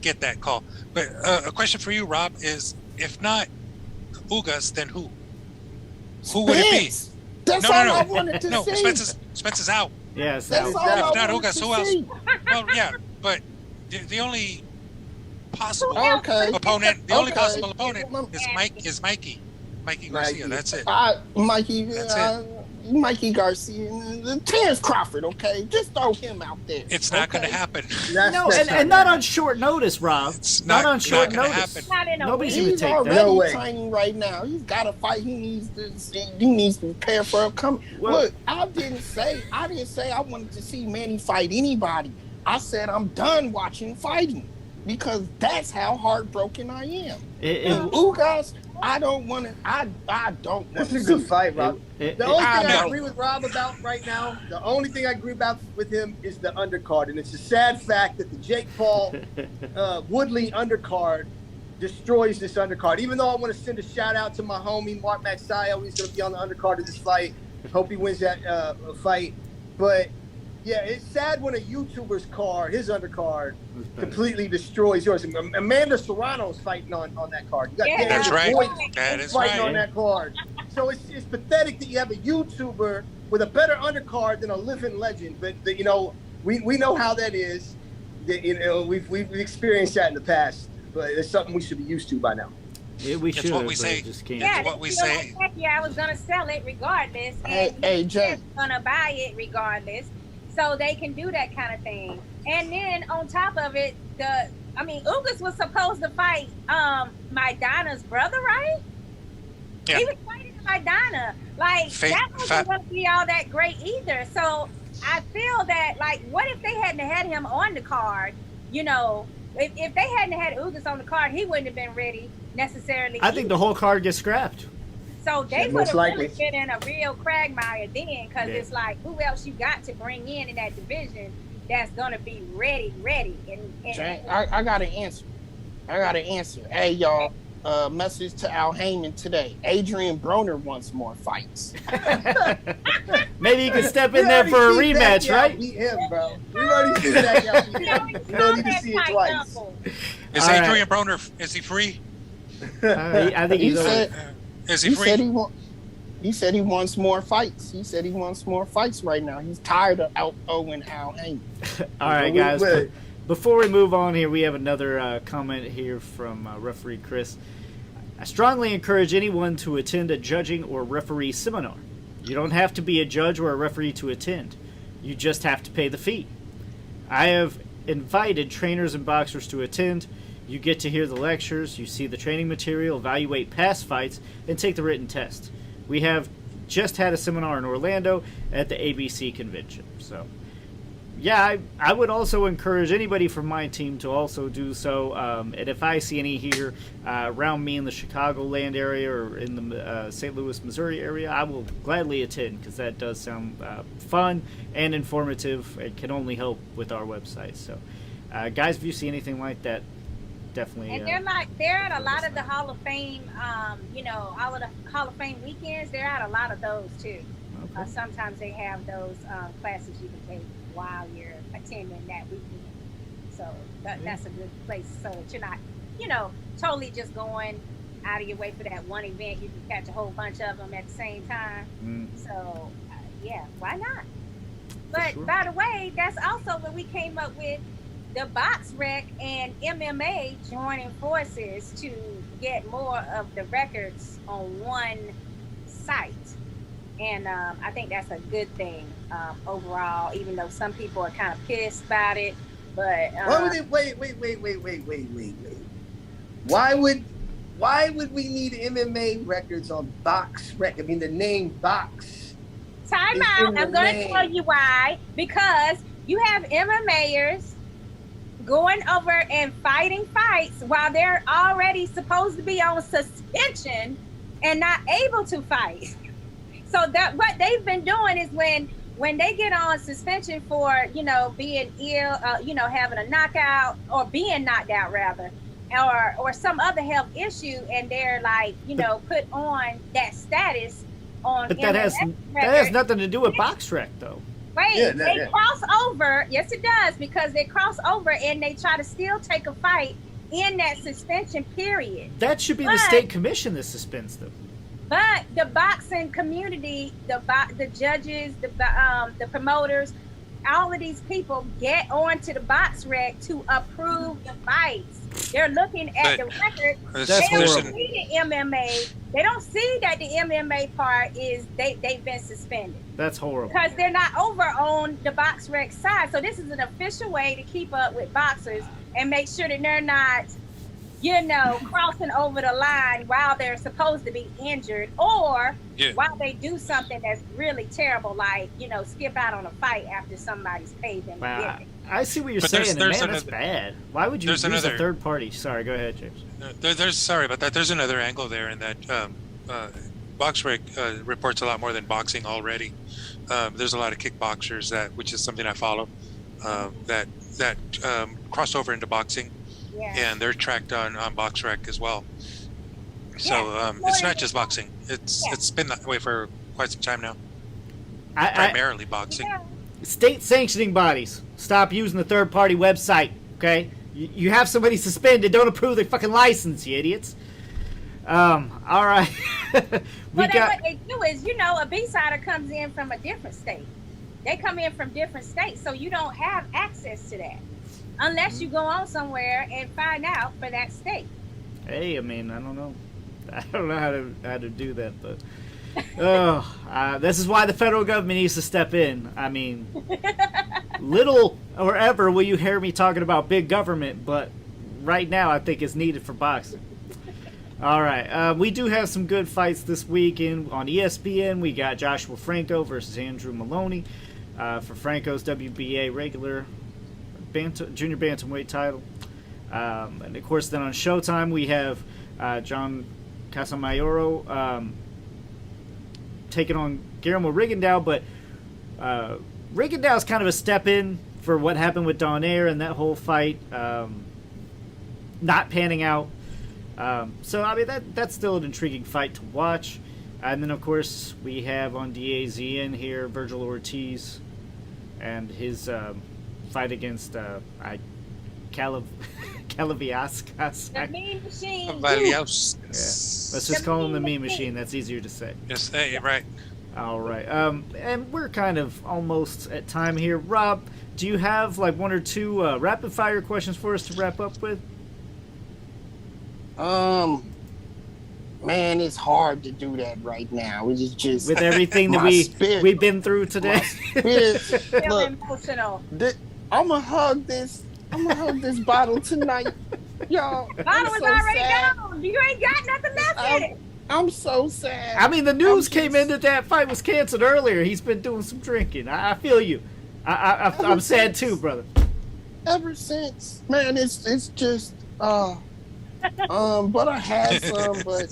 Speaker 4: get that call. But a question for you, Rob, is if not Ugas, then who? Who would it be?
Speaker 5: That's all I wanted to see.
Speaker 4: Spence is out.
Speaker 3: Yes,
Speaker 5: that's all
Speaker 4: if
Speaker 5: I
Speaker 4: not
Speaker 5: wanted
Speaker 4: Ugas,
Speaker 5: to
Speaker 4: who else?
Speaker 5: see.
Speaker 4: Well, yeah, but the only possible
Speaker 5: possible
Speaker 4: opponent is Mikey Garcia. That's it.
Speaker 5: Mikey Garcia, Terrence Crawford, okay? Just throw him out there.
Speaker 4: It's not going to happen.
Speaker 3: And not on short notice, Rob.
Speaker 4: It's
Speaker 3: not on short notice. Nobody's going to take that.
Speaker 5: He's already training right now. He's got to fight. He needs to prepare for a coming. Look, I didn't say I wanted to see Manny fight anybody. I said I'm done watching fighting because that's how heartbroken I am. Ugas, I don't want to. I don't want to.
Speaker 6: This is a good fight, Rob. The only thing I agree with Rob about right now, with him is the undercard, and it's a sad fact that the Jake Paul Woodley undercard destroys this undercard. Even though I want to send a shout out to my homie Mark Maxayo, he's going to be on the undercard of this fight. Hope he wins that fight. But yeah, it's sad when a YouTuber's card, his undercard, completely destroys yours. Amanda Serrano's fighting on that card. You got
Speaker 4: that's right. That is
Speaker 6: fighting
Speaker 4: right.
Speaker 6: on that card. So it's pathetic that you have a YouTuber with a better undercard than a living legend. But you know, we know how that is. You know, we've experienced that in the past, but it's something we should be used to by now.
Speaker 3: Yeah, we should.
Speaker 4: what we say.
Speaker 3: Just can't.
Speaker 2: Yeah,
Speaker 4: It's what we
Speaker 2: they feel
Speaker 4: say.
Speaker 2: Like, yeah, I was gonna sell it regardless, and
Speaker 5: Hey, Jay.
Speaker 2: gonna buy it regardless, so they can do that kind of thing. And then on top of it, Ugas was supposed to fight Maidana's brother, right?
Speaker 4: Yeah.
Speaker 2: He was fighting Maidana. Like that wasn't gonna be all that great either. So I feel that, like, what if they hadn't had him on the card? You know, if they hadn't had Ugas on the card, he wouldn't have been ready necessarily.
Speaker 3: I think the whole card gets scrapped.
Speaker 2: So they would
Speaker 6: most
Speaker 2: have
Speaker 6: likely.
Speaker 2: really been in a real quagmire then, because
Speaker 3: Yeah.
Speaker 2: it's like, who else you got to bring in that division that's gonna be ready? And
Speaker 5: Jay, I got an answer. Hey, y'all. Message to Al Heyman today. Adrian Broner wants more fights.
Speaker 3: Maybe you can step in there for a rematch, right?
Speaker 6: Beat him, bro. We already seen that guy beat him. You don't need to see it twice.
Speaker 4: Is
Speaker 3: All right.
Speaker 4: Adrian Broner? Is he free?
Speaker 3: I think
Speaker 5: He
Speaker 3: he's
Speaker 5: said,
Speaker 4: Is he
Speaker 5: he
Speaker 4: free?
Speaker 5: said he said he wants more fights. He said he wants more fights right now. He's tired of out-owing Al Heyman.
Speaker 3: All right, guys. Before we move on here, we have another comment here from referee Chris. I strongly encourage anyone to attend a judging or referee seminar. You don't have to be a judge or a referee to attend. You just have to pay the fee. I have invited trainers and boxers to attend. You get to hear the lectures, you see the training material, evaluate past fights, and take the written test. We have just had a seminar in Orlando at the ABC convention. So, yeah, I would also encourage anybody from my team to also do so. And if I see any here around me in the Chicagoland area or in the St. Louis, Missouri area, I will gladly attend, because that does sound fun and informative. It can only help with our website. So, guys, if you see anything like that, definitely.
Speaker 2: And they're at a lot of the Hall of Fame, all of the Hall of Fame weekends. They're at a lot of those too.
Speaker 3: Okay.
Speaker 2: Sometimes they have those classes you can take while you're attending that weekend. So that's a good place, so that you're not, totally just going out of your way for that one event. You can catch a whole bunch of them at the same time. So yeah, why not? But
Speaker 3: sure.
Speaker 2: By the way, that's also when we came up with the box rec and MMA joining forces to get more of the records on one site. And I think that's a good thing overall, even though some people are kind of pissed about it. But
Speaker 6: Why would it, wait. Why would we need MMA records on box rec? I mean, the name box.
Speaker 2: Time
Speaker 6: is
Speaker 2: out.
Speaker 6: in the
Speaker 2: I'm going to
Speaker 6: name.
Speaker 2: tell you why. Because you have MMAers going over and fighting fights while they're already supposed to be on suspension and not able to fight. So that what they've been doing is when they get on suspension for, being ill, having a knockout or being knocked out rather, or some other health issue, and they're like, put on that status on.
Speaker 3: But that has nothing to do with box rec, though.
Speaker 2: Wait, they cross over. Yes, it does, because they cross over and they try to still take a fight in that suspension period.
Speaker 3: That should be the state commission that suspends them.
Speaker 2: But the boxing community, the judges, the promoters, all of these people get onto the box rec to approve the fights. They're looking at the record. They don't see the MMA. They don't see that the MMA part is they've been suspended.
Speaker 3: That's horrible.
Speaker 2: Because they're not over on the box rec side. So this is an official way to keep up with boxers and make sure that they're not, crossing over the line while they're supposed to be injured, or while they do something that's really terrible, like, skip out on a fight after somebody's paid them.
Speaker 3: Wow. I see what you're saying, and man, that's bad. Why would you use a third party? Sorry, go ahead, James.
Speaker 4: Sorry about that. There's another angle there in that BoxRec reports a lot more than boxing already. There's a lot of kickboxers which is something I follow, that cross over into boxing. Yeah. And they're tracked on BoxRec as well. So it's not just boxing. It's been that way for quite some time now. Primarily boxing.
Speaker 2: Yeah.
Speaker 3: State sanctioning bodies, stop using the third party website. Okay, you have somebody suspended. Don't approve their fucking license, you idiots. All right.
Speaker 2: What they do is, a B-sider comes in from a different state. They come in from different states, so you don't have access to that unless you go on somewhere and find out for that state.
Speaker 3: Hey, I mean, I don't know. I don't know how to do that, but this is why the federal government needs to step in. I mean, little or ever will you hear me talking about big government, but right now I think it's needed for boxing. All right, we do have some good fights this weekend on ESPN. We got Joshua Franco versus Andrew Maloney for Franco's WBA regular junior bantamweight title. And of course, then on Showtime we have John Casamaioro taking on Guillermo Rigondeaux, but Rigondeaux is kind of a step in for what happened with Donaire and that whole fight not panning out. So I mean that's still an intriguing fight to watch. And then of course we have on DAZN here Virgil Ortiz and his fight against Calaviascas.
Speaker 2: The Meme Machine.
Speaker 4: Valiauskas.
Speaker 3: Yeah. Let's just call him the Meme Machine. That's easier to say.
Speaker 4: Yes, hey, right.
Speaker 3: All right. And we're kind of almost at time here. Rob, do you have like one or two rapid fire questions for us to wrap up with?
Speaker 5: Man, it's hard to do that right now. It's just
Speaker 3: with everything that we've been through today.
Speaker 2: Feel emotional.
Speaker 5: I'm gonna hug this bottle tonight, y'all.
Speaker 2: Bottle is already down. You ain't got nothing left in it.
Speaker 5: I'm so sad.
Speaker 3: I mean, the news came in that fight was canceled earlier. He's been doing some drinking. I feel you. I'm sad too, brother.
Speaker 5: Ever since, man, it's just but I had some, but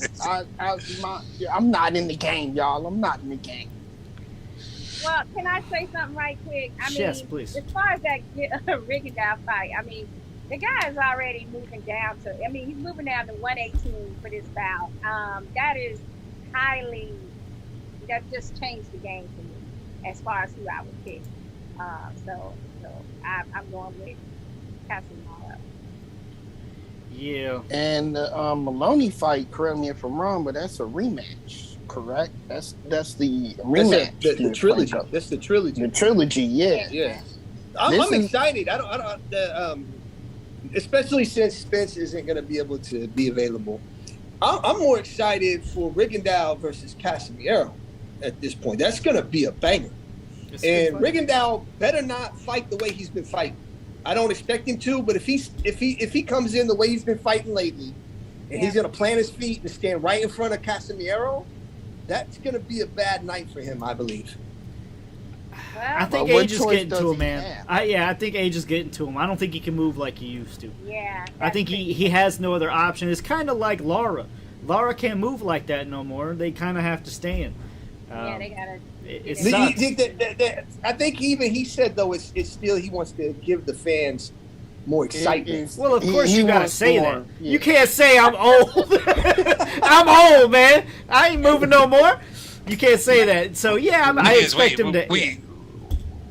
Speaker 5: I'm not in the game, y'all. I'm not in the game.
Speaker 2: Well, can I say something right quick? I mean,
Speaker 3: yes, please.
Speaker 2: As far as that Rigondeaux fight, I mean, the guy is already moving down to. I mean, he's moving down to 118 for this bout. That is that just changed the game for me as far as who I would pick. So I'm going with Casamaro.
Speaker 3: Yeah.
Speaker 5: And the Maloney fight, correct me if I'm wrong, but that's a rematch, correct? That's the rematch.
Speaker 6: The trilogy. That's the trilogy.
Speaker 5: The trilogy, yeah.
Speaker 6: Yeah. I'm excited. Especially since Spence isn't going to be able to be available. I'm more excited for Rigondeaux versus Casamaro at this point. That's going to be a banger. And Rigondeaux better not fight the way he's been fighting. I don't expect him to, but if he comes in the way he's been fighting lately, and he's going to plant his feet and stand right in front of Casamaro, that's going to be a bad night for him, I believe.
Speaker 3: I think age is getting to him, man. I think age is getting to him. I don't think he can move like he used to.
Speaker 2: Yeah.
Speaker 3: I think he has no other option. It's kind of like Lara. Lara can't move like that no more. They kind of have to stand.
Speaker 2: Yeah, they got to.
Speaker 3: It sucks.
Speaker 6: I think even he said, though, it's still he wants to give the fans more excitement.
Speaker 3: Well, of course you got to say that. Yeah. You can't say I'm old. I'm old, man. I ain't moving no more. You can't say that. So, yeah, I expect him to...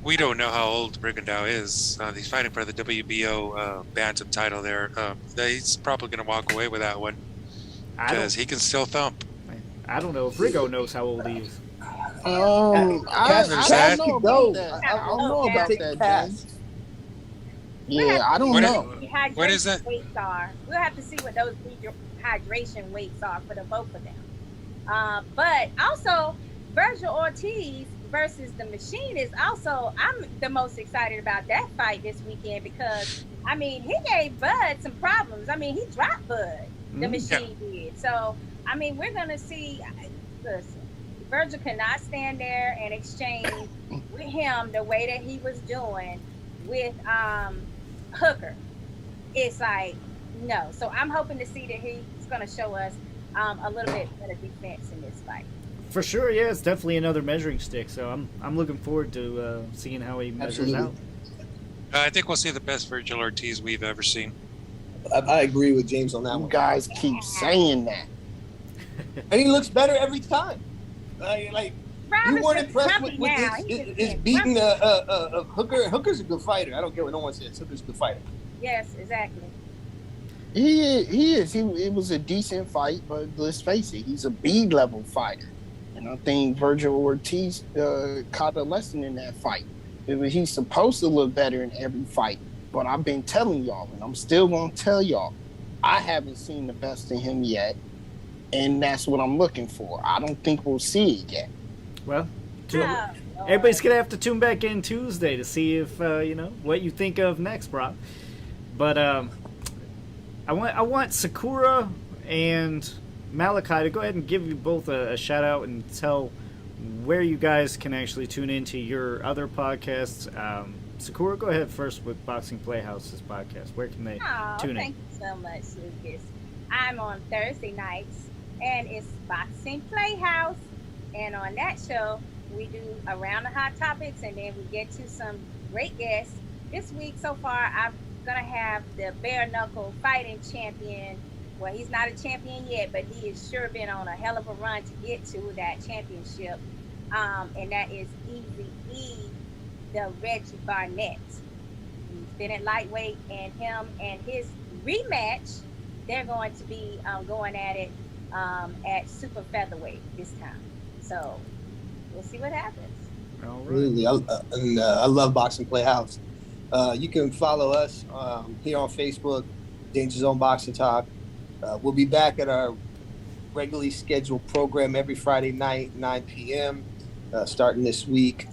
Speaker 4: We don't know how old Rigondeaux is. He's fighting for the WBO bantam title there. He's probably going to walk away with that one because he can still thump.
Speaker 3: I don't know if Rigo knows how old he is.
Speaker 5: I don't know about that, James. Yeah, I don't know.
Speaker 4: What is that?
Speaker 2: Weights are. We'll have to see what those hydration weights are for the both of them. But also, Virgil Ortiz versus the Machine is also, I'm the most excited about that fight this weekend because, I mean, he gave Bud some problems. I mean, he dropped Bud, the Machine did. So, I mean, we're going to see, listen, Virgil cannot stand there and exchange with him the way that he was doing with Hooker. It's like, no. So I'm hoping to see that he's going to show us a little bit better defense in this fight.
Speaker 3: For sure, yeah, it's definitely another measuring stick. So I'm looking forward to seeing how he measures out.
Speaker 4: I think we'll see the best Virgil Ortiz we've ever seen.
Speaker 6: I agree with James on that one.
Speaker 5: You guys keep saying that,
Speaker 6: and he looks better every time. Like you weren't impressed with his beating Hooker. Hooker's a good fighter. I don't care what no one says. Hooker's a good fighter.
Speaker 2: Yes, exactly.
Speaker 5: He is. It was a decent fight, but let's face it, he's a B level fighter. And I think Virgil Ortiz caught a lesson in that fight. He's supposed to look better in every fight. But I've been telling y'all, and I'm still going to tell y'all, I haven't seen the best in him yet. And that's what I'm looking for. I don't think we'll see it yet.
Speaker 3: Well, everybody's going to have to tune back in Tuesday to see if, what you think of next, Brock. But I want Sakura and Malachi to go ahead and give you both a shout out and tell where you guys can actually tune into your other podcasts. Sakura, go ahead first with Boxing Playhouse's podcast. Where can they tune in?
Speaker 2: Thank you so much, Lucas. I'm on Thursday nights, and it's Boxing Playhouse. And on that show, we do Around the Hot Topics, and then we get to some great guests. This week so far, I'm going to have the bare knuckle fighting champion. Well, he's not a champion yet, but he has sure been on a hell of a run to get to that championship. And that is Easy E, the Reggie Barnett. He's been at lightweight, and him and his rematch, they're going to be going at it at super featherweight this time. So we'll see what happens.
Speaker 3: All right.
Speaker 6: Really, I love Boxing Playhouse. You can follow us here on Facebook, Danger Zone Boxing Talk. We'll be back at our regularly scheduled program every Friday night, 9 p.m., starting this week.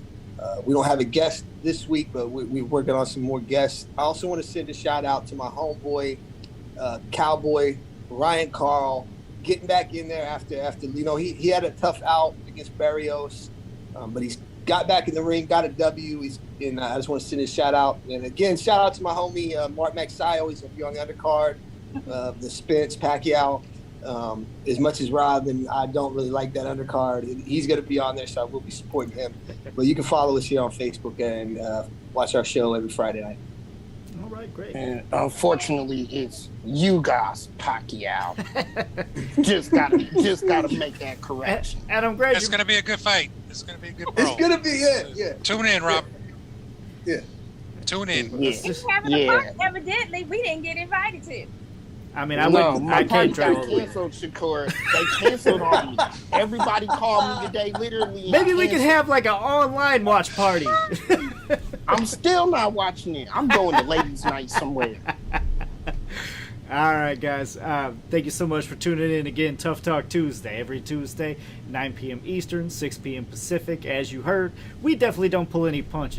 Speaker 6: We don't have a guest this week, but we're working on some more guests. I also want to send a shout out to my homeboy, Cowboy, Ryan Carl, getting back in there after he had a tough out against Barrios, but he's got back in the ring, got a W. I just want to send a shout out. And again, shout out to my homie, Mark Maxio. He's going to be on the undercard. The Spence, Pacquiao. As much as Rob and I don't really like that undercard, he's going to be on there, so I will be supporting him. But you can follow us here on Facebook and watch our show every Friday night.
Speaker 3: All right, great.
Speaker 5: And unfortunately, it's you guys, Pacquiao. just gotta make that correction.
Speaker 3: And I'm glad
Speaker 4: it's going to be a good fight. It's going to be a good brawl.
Speaker 6: It's going to be yeah.
Speaker 4: Tune in, Rob.
Speaker 6: Yeah.
Speaker 4: Tune in.
Speaker 5: Yeah.
Speaker 2: He's having a party, evidently. We didn't get invited to.
Speaker 3: I mean, I can't travel.
Speaker 5: They canceled, Shakur. They canceled on me. Everybody called me today, literally.
Speaker 3: Maybe we could have like an online watch party.
Speaker 5: I'm still not watching it. I'm going to ladies' night somewhere.
Speaker 3: All right, guys. Thank you so much for tuning in again. Tough Talk Tuesday. Every Tuesday, 9 p.m. Eastern, 6 p.m. Pacific. As you heard, we definitely don't pull any punches.